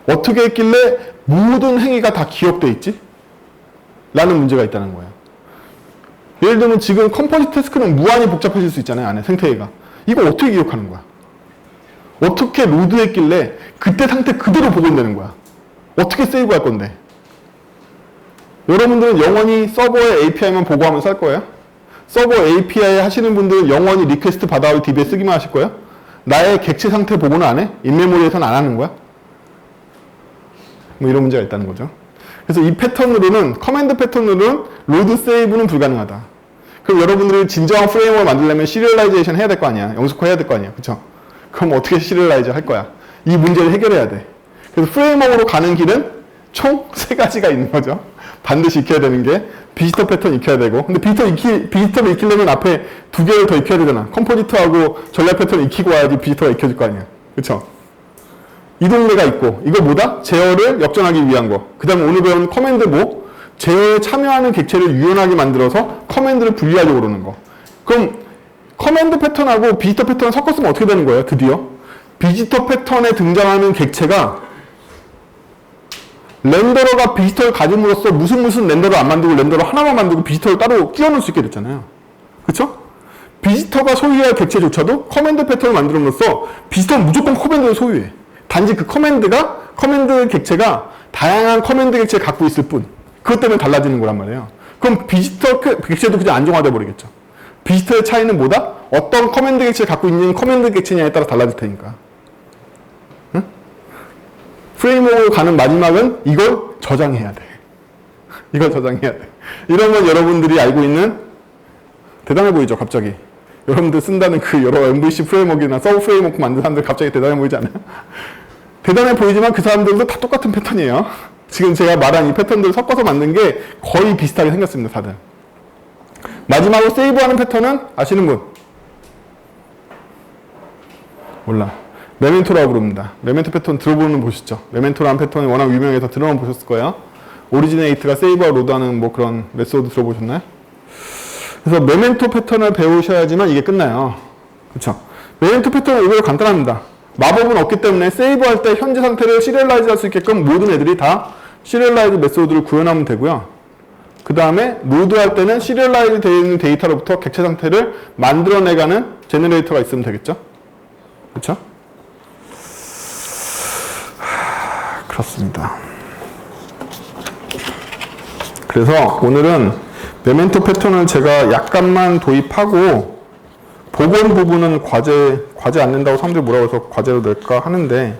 어떻게 했길래 모든 행위가 다 기억돼 있지? 라는 문제가 있다는 거예요. 예를 들면 지금 컴포지트 태스크는 무한히 복잡해질 수 있잖아요. 안에 생태계가. 이거 어떻게 기억하는 거야? 어떻게 로드했길래 그때 상태 그대로 복원되는 거야. 어떻게 세이브할 건데? 여러분들은 영원히 서버의 API만 보고하면서 할 거예요? 서버 API 하시는 분들은 영원히 리퀘스트 받아올 DB에 쓰기만 하실 거예요? 나의 객체 상태 보고는 안 해? 인메모리에서는 안 하는 거야? 뭐 이런 문제가 있다는 거죠. 그래서 이 패턴으로는, 커맨드 패턴으로는 로드 세이브는 불가능하다. 그럼 여러분들이 진정한 프레임워크를 만들려면 시리얼라이제이션 해야 될 거 아니야. 영수화 해야 될 거 아니야. 그쵸? 그럼 어떻게 시리얼라이즈 할 거야? 이 문제를 해결해야 돼. 그래서 프레임워크로 가는 길은 총 3가지가 있는 거죠. 반드시 익혀야 되는 게 비지터 패턴 익혀야 되고, 근데 비지터를 익히려면 앞에 2개를 더 익혀야 되잖아. 컴포지터하고 전략 패턴을 익히고 와야지 비지터가 익혀질 거 아니야. 그쵸? 이 동네가 있고, 이거 뭐다? 제어를 역전하기 위한 거. 그 다음에 오늘 배운 커맨드 뭐? 제어에 참여하는 객체를 유연하게 만들어서 커맨드를 분리하려고 그러는 거. 그럼 커맨드 패턴하고 비지터 패턴을 섞었으면 어떻게 되는 거예요? 드디어 비지터 패턴에 등장하는 객체가 렌더러가 비지터를 가짐으로써 무슨 렌더러 안 만들고 렌더러 하나만 만들고 비지터를 따로 끼워 넣을 수 있게 됐잖아요. 그쵸? 비지터가 소유할 객체조차도 커맨드 패턴을 만들므로써 비지터는 무조건 커맨드를 소유해. 단지 그 커맨드 객체가 다양한 커맨드 객체를 갖고 있을 뿐. 그것 때문에 달라지는 거란 말이에요. 그럼 비지터 객체도 그냥 안정화돼 버리겠죠. 비지터의 차이는 뭐다? 어떤 커맨드 객체를 갖고 있는 커맨드 객체냐에 따라 달라질 테니까. 응? 프레임워크로 가는 마지막은 이걸 저장해야 돼. 이걸 저장해야 돼. 이런 건 여러분들이 알고 있는, 대단해 보이죠, 갑자기. 여러분들 쓴다는 그 여러 MVC 프레임워크나 서브 프레임워크 만든 사람들 갑자기 대단해 보이지 않아요? 대단해 보이지만 그 사람들도 다 똑같은 패턴이에요. 지금 제가 말한 이 패턴들을 섞어서 만든 게 거의 비슷하게 생겼습니다, 다들. 마지막으로 세이브하는 패턴은 아시는 분? 몰라. 메멘토라고 부릅니다. 메멘토 패턴 들어보는 보셨죠? 메멘토라는 패턴이 워낙 유명해서 들어만 보셨을 거예요. 오리지네이트가 세이브하고 로드하는 뭐 그런 메소드 들어보셨나요? 그래서 메멘토 패턴을 배우셔야지만 이게 끝나요. 그쵸? 메멘토 패턴은 의외로 간단합니다. 마법은 없기 때문에 세이브할 때 현재 상태를 시리얼라이즈 할 수 있게끔 모든 애들이 다 시리얼라이즈 메소드를 구현하면 되고요. 그 다음에 로드할 때는 시리얼라이즈 되어 있는 데이터로부터 객체 상태를 만들어내가는 제너레이터가 있으면 되겠죠? 그쵸? 그렇습니다. 그래서 오늘은 메멘토 패턴을 제가 약간만 도입하고 복원 부분은 과제 안 낸다고 사람들이 뭐라고 해서 과제로 낼까 하는데,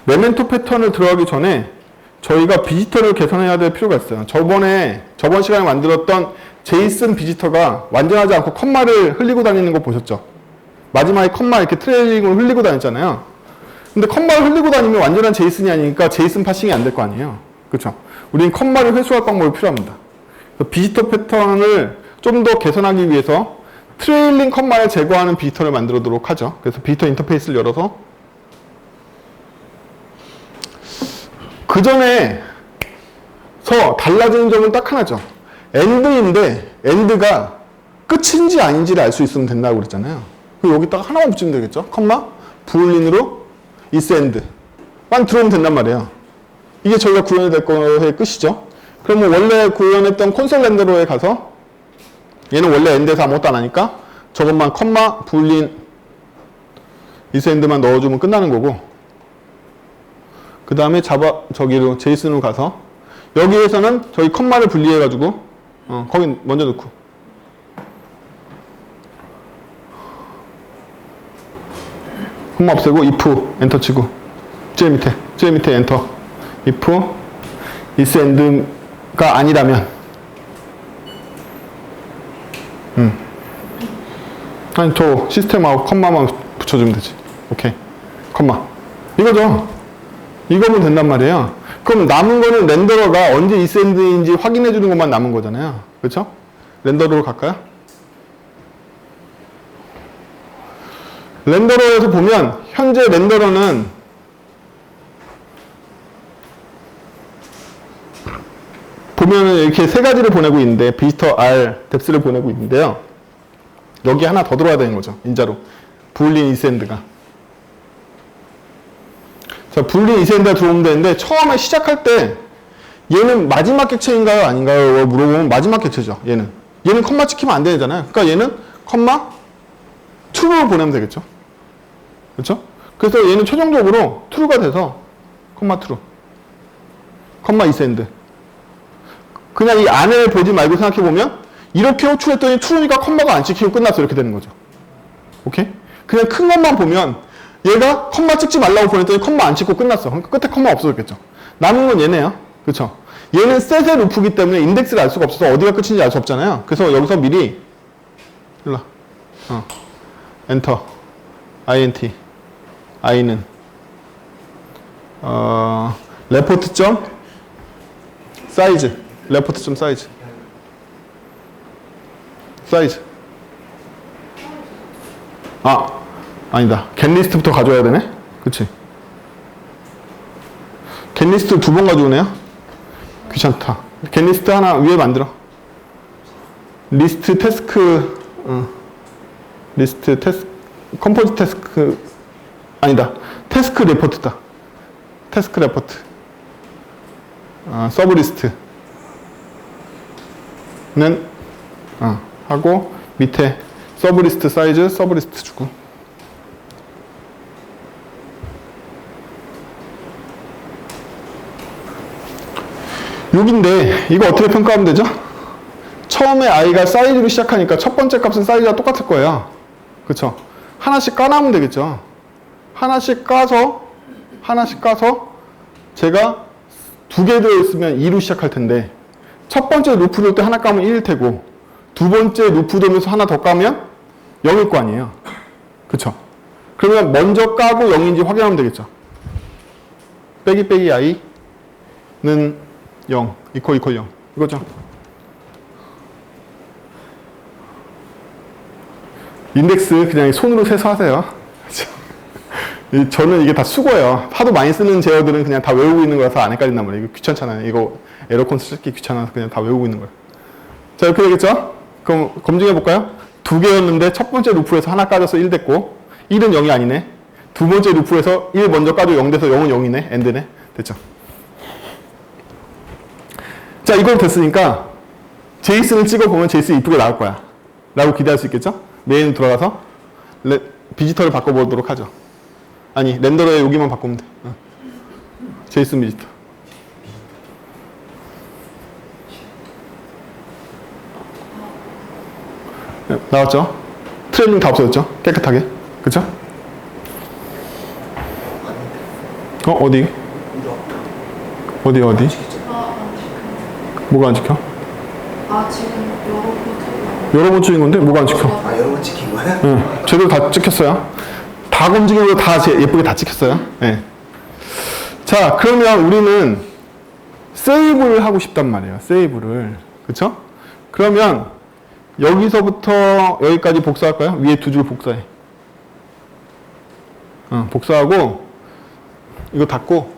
메멘토 패턴을 들어가기 전에 저희가 비지터를 개선해야 될 필요가 있어요. 저번 시간에 만들었던 제이슨 비지터가 완전하지 않고 컴마를 흘리고 다니는 거 보셨죠? 마지막에 컴마 이렇게 트레일링을 흘리고 다녔잖아요. 근데 컴마를 흘리고 다니면 완전한 제이슨이 아니니까 제이슨 파싱이 안 될 거 아니에요. 그렇죠? 우리는 컴마를 회수할 방법이 필요합니다. 비지터 패턴을 좀 더 개선하기 위해서 트레일링 컴마를 제거하는 비지터를 만들도록 하죠. 그래서 비지터 인터페이스를 열어서 그 전에 달라지는 점은 딱 하나죠. 엔드인데 엔드가 끝인지 아닌지를 알 수 있으면 된다고 그랬잖아요. 그럼 여기다가 하나만 붙이면 되겠죠. 컴마 부울린으로 is end만 들어오면 된단 말이에요. 이게 저희가 구현이 될 거의 끝이죠. 그러면 원래 구현했던 콘솔 렌더러에 가서 얘는 원래 엔드에서 아무것도 안 하니까 저것만 컴마 부울린 is end만 넣어주면 끝나는 거고, 그 다음에 저기로 제이슨으로 가서 여기에서는 저희 컴마를 분리해가지고 거기 먼저 넣고, 컴마 없애고 if 엔터 치고 제일 밑에 엔터, if is end가 아니라면 아니 저 시스템하고 컴마만 붙여주면 되지. 오케이, 컴마 이거죠. 이거면 된단 말이에요. 그럼 남은 거는 렌더러가 언제 is end인지 확인해 주는 것만 남은 거잖아요. 그렇죠? 렌더러로 갈까요? 렌더러에서 보면 현재 렌더러는 보면은 이렇게 3가지를 보내고 있는데 비지터 R 뎁스를 보내고 있는데요. 여기 하나 더 들어와야 되는 거죠. 인자로 부울린 is end가. 자, 부울린 is end가 들어오면 되는데 처음에 시작할 때 얘는 마지막 객체인가요? 아닌가요? 물어보면 마지막 객체죠. 얘는 컴마 찍히면 안 되잖아요. 그러니까 얘는 컴마 true로 보내면 되겠죠. 그렇죠? 그래서 얘는 최종적으로 true가 돼서 컴마 true, 컴마 isend. 그냥 이 안을 보지 말고 생각해보면 이렇게 호출했더니 true니까 컴마가 안 찍히고 끝났어. 이렇게 되는 거죠. 오케이? 그냥 큰 것만 보면 얘가 컴마 찍지 말라고 보냈더니 컴마 안 찍고 끝났어. 그러니까 끝에 컴마 없어졌겠죠. 남은 건 얘네요. 그쵸? 얘는 셋의 루프기 때문에 인덱스를 알 수가 없어서 어디가 끝인지 알 수 없잖아요. 그래서 여기서 미리 일로 엔터 int i는 레포트 점 사이즈 레포트 점 사이즈 아니다. getList부터 가져와야 되네. 그치? getList 두 번 가져오네요. 귀찮다. getList 하나 위에 만들어. 리스트 태스크 리스트 태스크 컴포즈 태스크 아니다. 태스크 레포트다. 태스크 레포트 서브 리스트는 하고 밑에 서브 리스트 사이즈 서브 리스트 주고 여긴데 이거 어떻게 평가하면 되죠? 처음에 i가 사이즈로 시작하니까 첫 번째 값은 사이즈가 똑같을 거예요. 그쵸? 하나씩 까놔면 되겠죠. 하나씩 까서 제가 두 개 들어있으면 2로 시작할 텐데 첫 번째 루프 돌 때 하나 까면 1일 테고 두 번째 루프 돌면서 하나 더 까면 0일 거 아니에요. 그쵸? 그러면 먼저 까고 0인지 확인하면 되겠죠. 빼기 i는 0 이퀄 0 이거죠. 인덱스 그냥 손으로 세서 하세요. 저는 이게 다 수고예요. 하도 많이 쓰는 제어들은 그냥 다 외우고 있는 거라서 안 헷갈린단 말이에요. 이거 귀찮잖아요. 이거 에러 콘스 쓰기 귀찮아서 그냥 다 외우고 있는 거예요. 자, 이렇게 되겠죠? 그럼 검증해 볼까요? 두 개였는데 첫 번째 루프에서 하나 까져서 1 됐고 1은 0이 아니네. 두 번째 루프에서 1 먼저 까져 0 돼서 0은 0이네. 엔드네. 됐죠? 자, 이걸 됐으니까 제이슨을 찍어보면 제이슨 이쁘게 나올 거야. 라고 기대할 수 있겠죠? 메인 들어가서 비지터를 바꿔보도록 하죠. 아니, 렌더러에 여기만 바꾸면 돼. 제이슨 비지터. 나왔죠? 트레이닝 다 없어졌죠? 깨끗하게. 그쵸? 어디? 어디? 안 지켜요. 뭐가 안 지켜? 지금 여러 번 찍은 건데 뭐가 안 지켜? 여러 번 찍힌 거야? 응, 제대로 다 찍혔어요. 다 검증으로 다 예쁘게 다 찍혔어요. 네. 자, 그러면 우리는 세이브를 하고 싶단 말이에요. 세이브를. 그쵸? 그러면 여기서부터 여기까지 복사할까요? 위에 두 줄 복사해. 복사하고 이거 닫고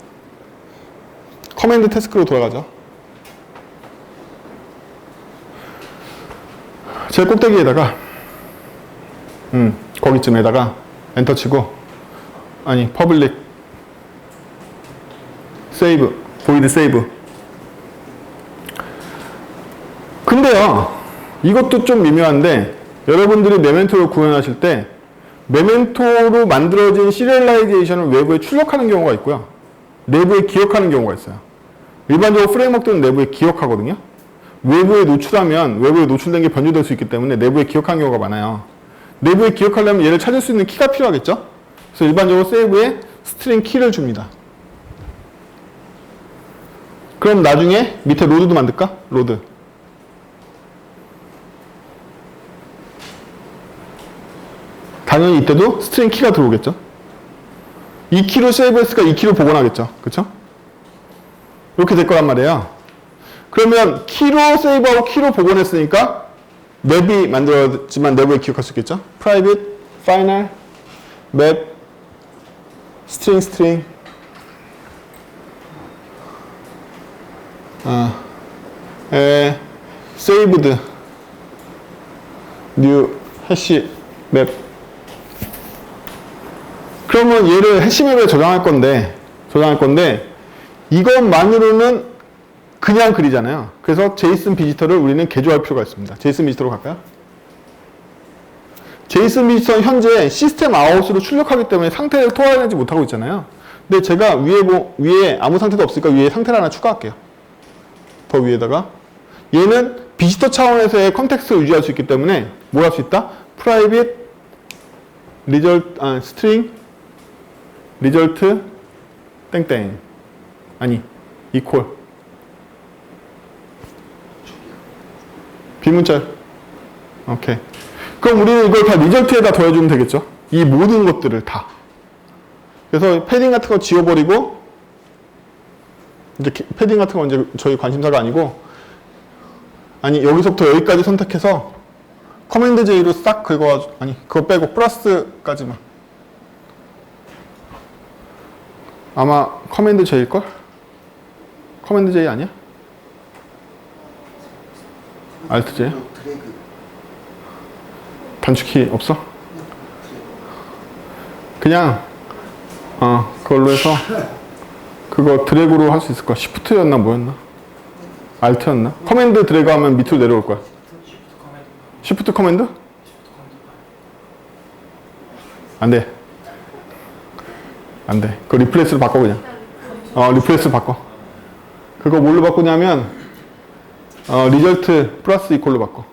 커맨드 태스크로 돌아가죠. 제일 꼭대기에다가 거기쯤에다가 엔터 치고 아니 퍼블릭 세이브 보이드 세이브. 근데요 이것도 좀 미묘한데 여러분들이 메멘토를 구현하실 때 메멘토로 만들어진 시리얼라이제이션을 외부에 출력하는 경우가 있고요. 내부에 기억하는 경우가 있어요. 일반적으로 프레임워크들은 내부에 기억하거든요. 외부에 노출하면 외부에 노출된 게 변조될 수 있기 때문에 내부에 기억하는 경우가 많아요. 내부에 기억하려면 얘를 찾을 수 있는 키가 필요하겠죠? 그래서 일반적으로 세이브에 스트링 키를 줍니다. 그럼 나중에 밑에 로드도 만들까? 로드. 당연히 이때도 스트링 키가 들어오겠죠? 이 키로 세이브했으니까 이 키로 복원하겠죠? 그쵸? 이렇게 될 거란 말이에요. 그러면 키로 세이브하고 키로 복원했으니까 맵이 만들어졌지만 내부에 기억할 수 있겠죠? private, final, map, string, saved, new, hash, map. 그러면 얘를 해시맵에 저장할 건데 이것만으로는 그냥 그리잖아요. 그래서 제이슨 비지터를 우리는 개조할 필요가 있습니다. 제이슨 비지터로 갈까요? 제이슨 비지터는 현재 시스템 아웃으로 출력하기 때문에 상태를 토할내지 못하고 있잖아요. 근데 제가 위에 아무 상태도 없으니까 위에 상태를 하나 추가할게요. 더 위에다가 얘는 비지터 차원에서의 컨텍스트를 유지할 수 있기 때문에 뭘 할 수 있다? private string result 땡땡 아니 equal 비문자. 오케이. 그럼 우리는 이걸 다 리절트에다 더해주면 되겠죠? 이 모든 것들을 다. 그래서 패딩 같은 거 지워버리고, 이제 패딩 같은 건 이제 저희 관심사가 아니고, 아니, 여기서부터 여기까지 선택해서 커맨드 J로 싹 긁어가지고, 아니, 그거 빼고 플러스까지만. 아마 커맨드 J일걸? 커맨드 J 아니야? 알트 J? 단축키 없어? 그냥 그걸로 해서 그거 드래그로 할 수 있을 거야. 시프트였나 뭐였나? 알트였나? 커맨드 드래그 하면 밑으로 내려올 거야. 시프트 커맨드? 안 돼. 안 돼. 그거 리플레이스로 바꿔 그냥. 리플레이스로 바꿔. 그거 뭘로 바꾸냐면 리절트 플러스 이퀄로 바꿔.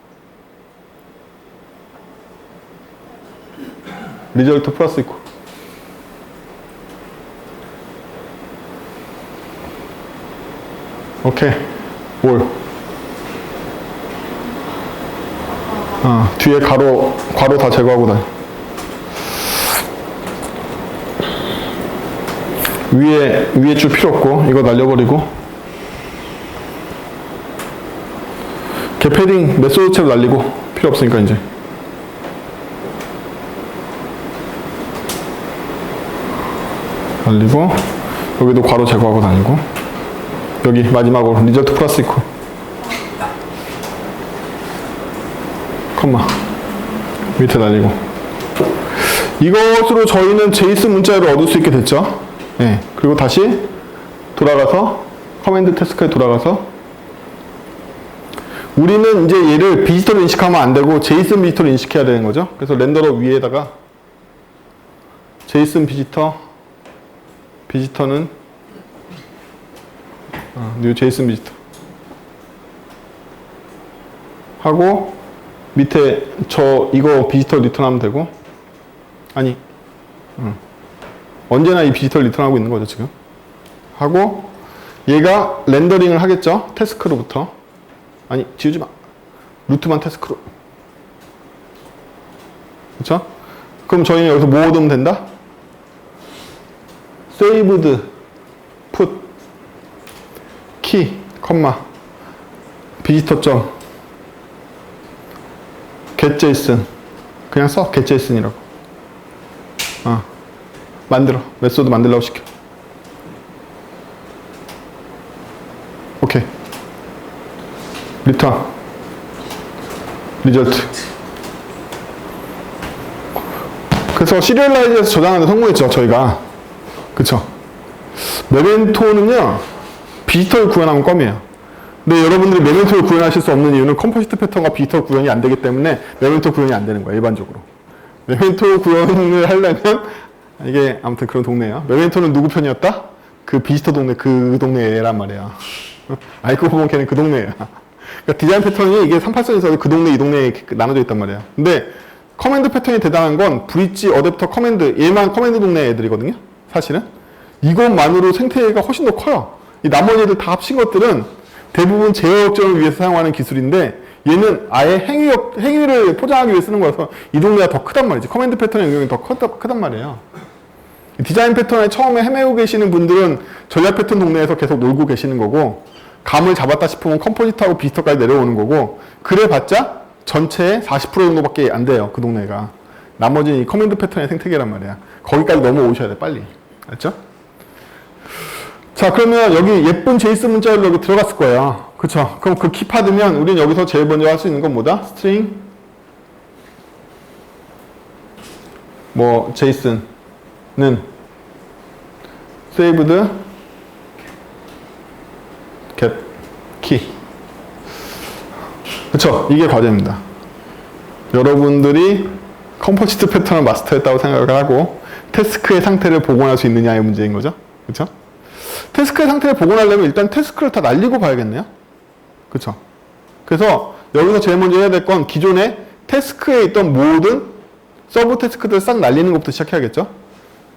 리절트 플러스 이퀄. 오케이. 뭘? 뒤에 가로 다 제거하고 다녀. 위에 줄 필요 없고, 이거 날려버리고. 개 패딩 메소드체로 날리고, 필요 없으니까 이제. 날리고, 여기도 괄호 제거하고 다니고, 여기 마지막으로 리절트 플러스 이퀄. 컴마. 밑에 날리고. 이것으로 저희는 제이슨 문자를 얻을 수 있게 됐죠. 네. 그리고 다시 돌아가서, 커맨드 태스크에 돌아가서, 우리는 이제 얘를 비지터로 인식하면 안 되고, 제이슨 비지터로 인식해야 되는 거죠. 그래서 렌더러 위에다가, 제이슨 비지터는 뉴 제이슨 비지터 하고 밑에 이거 비지터 리턴하면 되고 아니 언제나 이 비지터를 리턴하고 있는 거죠 지금 하고 얘가 렌더링을 하겠죠 태스크로부터 아니 지우지 마 루트만 태스크로 그쵸? 그럼 저희는 여기서 뭐 얻으면 된다? saved put key 컴마 비지터 점 get json 그냥 써 get json이라고 만들어 메소드 만들라고 시켜 오케이 리턴 리절트 그래서 시리얼라이즈에서 저장하는데 성공했죠 저희가 그쵸 메멘토는요 비지터를 구현하면 껌이에요 근데 여러분들이 메멘토를 구현하실 수 없는 이유는 컴포지트 패턴과 비지터 구현이 안 되기 때문에 메멘토 구현이 안 되는 거예요 일반적으로 메멘토 구현을 하려면 이게 아무튼 그런 동네예요 메멘토는 누구 편이었다? 그 비지터 동네 그 동네 애란 말이야 알고 보면 걔는 그 동네 애야 그러니까 디자인 패턴이 이게 383에서 그 동네 이 동네에 나눠져 있단 말이야 근데 커맨드 패턴이 대단한 건 브릿지, 어댑터, 커맨드 얘만 커맨드 동네 애들이거든요 사실은 이것만으로 생태계가 훨씬 더 커요 이 나머지 애들 다 합친 것들은 대부분 제어 역전을 위해서 사용하는 기술인데 얘는 아예 행위를 포장하기 위해 쓰는 거라서 이 동네가 더 크단 말이지 커맨드 패턴의 영역이 더 크단 말이에요 디자인 패턴에 처음에 헤매고 계시는 분들은 전략 패턴 동네에서 계속 놀고 계시는 거고 감을 잡았다 싶으면 컴포지트하고 비지터까지 내려오는 거고 그래봤자 전체의 40% 정도밖에 안 돼요 그 동네가 나머지는 이 커맨드 패턴의 생태계란 말이야 거기까지 넘어오셔야 돼 빨리 알죠? 자 그러면 여기 예쁜 제이슨 문자로 여기 들어갔을 거예요 그쵸? 그럼 그 키파드면 우린 여기서 제일 먼저 할 수 있는 건 뭐다? string 뭐 제이슨은 saved get key 그쵸? 이게 과제입니다 여러분들이 컴포지트 패턴을 마스터했다고 생각을 하고 태스크의 상태를 복원할 수 있느냐의 문제인 거죠. 그렇죠? 태스크의 상태를 복원하려면 일단 태스크를 다 날리고 봐야겠네요. 그렇죠? 그래서 여기서 제일 먼저 해야 될 건 기존에 태스크에 있던 모든 서브 태스크들을 싹 날리는 것부터 시작해야겠죠.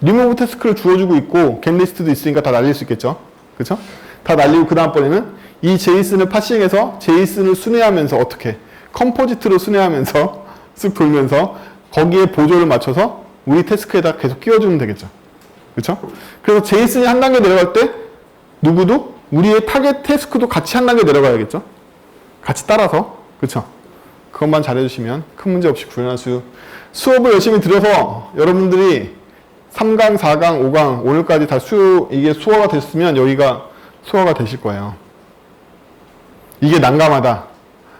리무브 태스크를 주어주고 있고 get 리스트도 있으니까 다 날릴 수 있겠죠. 그렇죠? 다 날리고 그 다음번에는 이 제이슨을 파싱해서 제이슨을 순회하면서 어떻게 컴포지트로 순회하면서 쓱 돌면서 거기에 보조를 맞춰서 우리 태스크에다 계속 끼워주면 되겠죠. 그렇죠? 그래서 제이슨이 한 단계 내려갈 때 누구도 우리의 타겟 태스크도 같이 한 단계 내려가야겠죠. 같이 따라서. 그렇죠? 그것만 잘해주시면 큰 문제 없이 구현할 수업을 열심히 들어서 여러분들이 3강, 4강, 5강 오늘까지 다 이게 수어가 됐으면 여기가 수어가 되실 거예요. 이게 난감하다.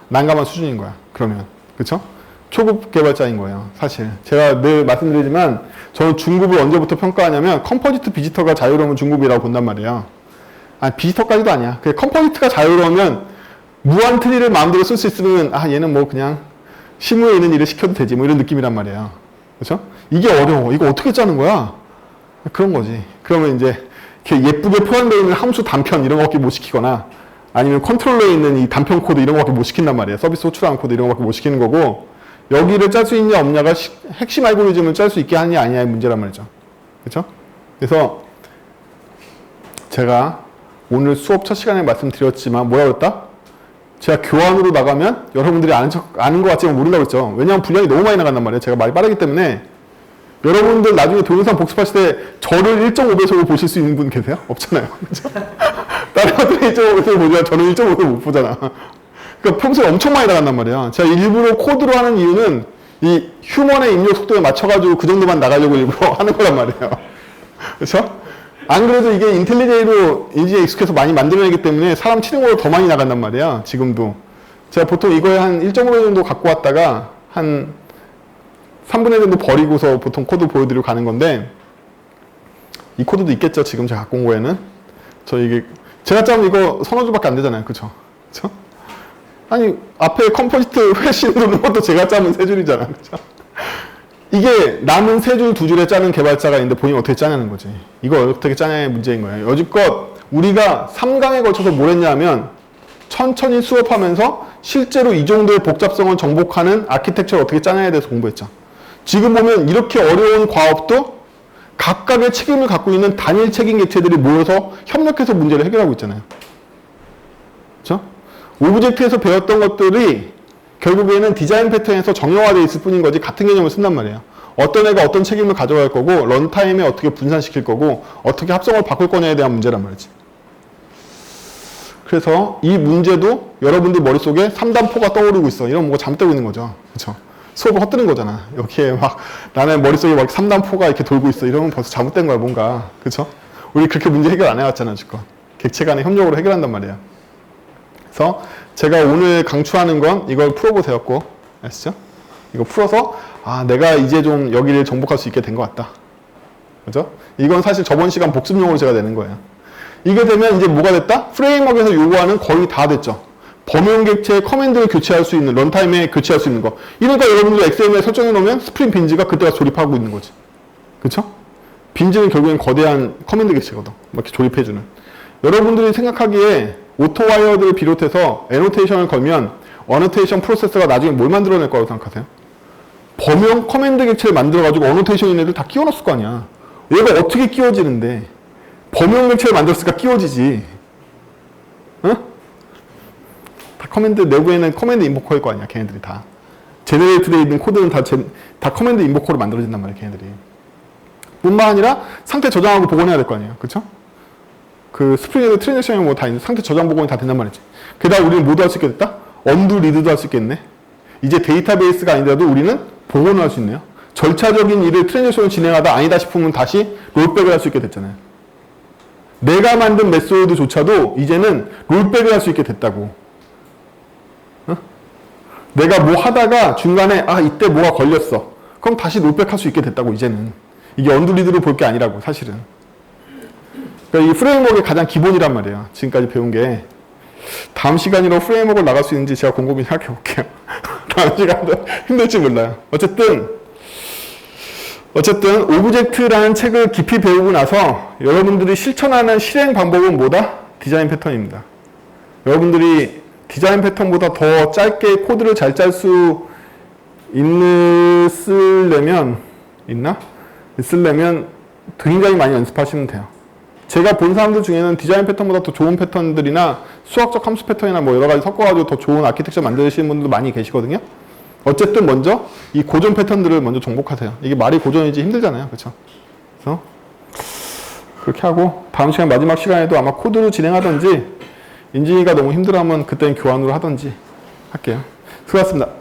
난감한 수준인 거야. 그러면. 그쵸? 초급 개발자인 거예요. 사실. 제가 늘 말씀드리지만 저는 중급을 언제부터 평가하냐면 컴포지트 비지터가 자유로우면 중급이라고 본단 말이에요. 아니 비지터까지도 아니야. 그 컴포지트가 자유로우면 무한 트리를 마음대로 쓸 수 있으면 얘는 뭐 그냥 실무에 있는 일을 시켜도 되지 뭐 이런 느낌이란 말이에요. 그렇죠? 이게 어려워. 이거 어떻게 짜는 거야? 그런 거지. 그러면 이제 이렇게 예쁘게 표현되어 있는 함수 단편 이런 거밖에 못 시키거나 아니면 컨트롤러에 있는 이 단편 코드 이런 거밖에 못 시킨단 말이에요. 서비스 호출하는 코드 이런 거밖에 못 시키는 거고 여기를 짤 수 있냐 없냐가 핵심 알고리즘을 짤 수 있게 하느냐 아니냐의 문제란 말이죠. 그렇죠? 그래서 제가 오늘 수업 첫 시간에 말씀드렸지만 뭐라 그랬다? 제가 교환으로 나가면 여러분들이 아는 것 같지만 모른다고 했죠. 왜냐하면 분량이 너무 많이 나간단 말이에요. 제가 말이 빠르기 때문에 여러분들 나중에 동영상 복습하실 때 저를 1.5배속으로 보실 수 있는 분 계세요? 없잖아요. 그렇죠? 다른 분들이 1.5배속으로 보지만 저는 1.5배속 못 보잖아. 그러니까 평소에 엄청 많이 나간단 말이에요. 제가 일부러 코드로 하는 이유는 이 휴먼의 입력 속도에 맞춰가지고 그 정도만 나가려고 일부러 하는 거란 말이에요. 그렇죠? 안 그래도 이게 인텔리제이로 인지에 익숙해서 많이 만들어내기 때문에 사람 치는 걸로 더 많이 나간단 말이야. 지금도. 제가 보통 이거에 한 1.5배 정도 갖고 왔다가 한 3분의 1 정도 버리고서 보통 코드 보여드리고 가는 건데 이 코드도 있겠죠. 지금 제가 갖고 온 거에는. 제가 짜면 이거 서너 줄밖에 안 되잖아요. 그쵸? 그쵸? 아니 앞에 컴포지트 회신 누르는 것도 제가 짜면 3줄이잖아. 그쵸? 이게 남은 3줄, 2줄에 짜는 개발자가 있는데 본인이 어떻게 짜냐는 거지. 이거 어떻게 짜냐의 문제인 거예요. 여지껏 우리가 3강에 걸쳐서 뭘 했냐면 천천히 수업하면서 실제로 이 정도의 복잡성을 정복하는 아키텍처를 어떻게 짜냐에 대해서 공부했죠. 지금 보면 이렇게 어려운 과업도 각각의 책임을 갖고 있는 단일 책임 객체들이 모여서 협력해서 문제를 해결하고 있잖아요. 그렇죠? 오브젝트에서 배웠던 것들이 결국에는 디자인 패턴에서 정형화되어 있을 뿐인 거지 같은 개념을 쓴단 말이에요. 어떤 애가 어떤 책임을 가져갈 거고 런타임에 어떻게 분산시킬 거고 어떻게 합성을 바꿀 거냐에 대한 문제란 말이지. 그래서 이 문제도 여러분들 머릿속에 3단포가 떠오르고 있어. 이런 뭐가 잘못되고 있는 거죠. 그렇죠? 수업을 헛뜨는 거잖아. 여기에 막 나는 머릿속에 막 3단포가 이렇게 돌고 있어. 이러면 벌써 잘못된 거야 뭔가. 그렇죠? 우리 그렇게 문제 해결 안 해왔잖아 지금. 객체 간의 협력으로 해결한단 말이야. 그래서 제가 오늘 강추하는 건 이걸 풀어보세요. 꼭 아시죠? 이거 풀어서 내가 이제 좀 여기를 정복할 수 있게 된 것 같다. 그죠? 이건 사실 저번 시간 복습용으로 제가 내는 거예요. 이게 되면 이제 뭐가 됐다? 프레임워크에서 요구하는 거의 다 됐죠. 범용 객체의 커맨드를 교체할 수 있는, 런타임에 교체할 수 있는 거. 이러니까 여러분들 XML에 설정해 놓으면 스프링 빈즈가 그때가 조립하고 있는 거지. 그쵸? 빈즈는 결국엔 거대한 커맨드 객체거든. 이렇게 조립해주는. 여러분들이 생각하기에 오토와이어드를 비롯해서 애노테이션을 걸면 어노테이션 프로세서가 나중에 뭘 만들어낼 거라고 생각하세요? 범용 커맨드 객체를 만들어가지고 어노테이션인 애들 다 끼워놨을 거 아니야. 얘가 어떻게 끼워지는데 범용 객체를 만들었으니까 끼워지지. 응? 다 커맨드 내부에는 커맨드 인보커일 거 아니야. 걔네들이 다. 제네레이트되어 있는 코드는 다 커맨드 인보커로 만들어진단 말이야. 걔네들이. 뿐만 아니라 상태 저장하고 복원해야 될 거 아니에요. 그쵸? 그 스프링에도 트랜잭션이 뭐 다 있는 상태 저장 복원이 다 된단 말이지. 게다가 우리는 뭐도 할 수 있게 됐다? 언두 리드도 할 수 있겠네. 이제 데이터베이스가 아니더라도 우리는 복원을 할 수 있네요. 절차적인 일을 트랜잭션을 진행하다 아니다 싶으면 다시 롤백을 할 수 있게 됐잖아요. 내가 만든 메소드조차도 이제는 롤백을 할 수 있게 됐다고. 어? 내가 뭐 하다가 중간에 이때 뭐가 걸렸어. 그럼 다시 롤백 할 수 있게 됐다고 이제는. 이게 언두 리드로 볼 게 아니라고 사실은. 그러니까 이 프레임워크의 가장 기본이란 말이에요. 지금까지 배운 게. 다음 시간으로 프레임워크를 나갈 수 있는지 제가 곰곰이 생각해 볼게요. 다음 시간도 힘들지 몰라요. 어쨌든 어쨌든 오브젝트라는 책을 깊이 배우고 나서 여러분들이 실천하는 실행 방법은 뭐다? 디자인 패턴입니다. 여러분들이 디자인 패턴보다 더 짧게 코드를 잘 짤 수 있으려면 굉장히 많이 연습하시면 돼요. 제가 본 사람들 중에는 디자인 패턴보다 더 좋은 패턴들이나 수학적 함수 패턴이나 뭐 여러 가지 섞어가지고 더 좋은 아키텍처 만드시는 분들도 많이 계시거든요. 어쨌든 먼저 이 고전 패턴들을 먼저 정복하세요. 이게 말이 고전이지 힘들잖아요. 그렇죠? 그래서 그렇게 하고 다음 시간 마지막 시간에도 아마 코드로 진행하든지 인진이가 너무 힘들어하면 그때는 교환으로 하든지 할게요. 수고하셨습니다.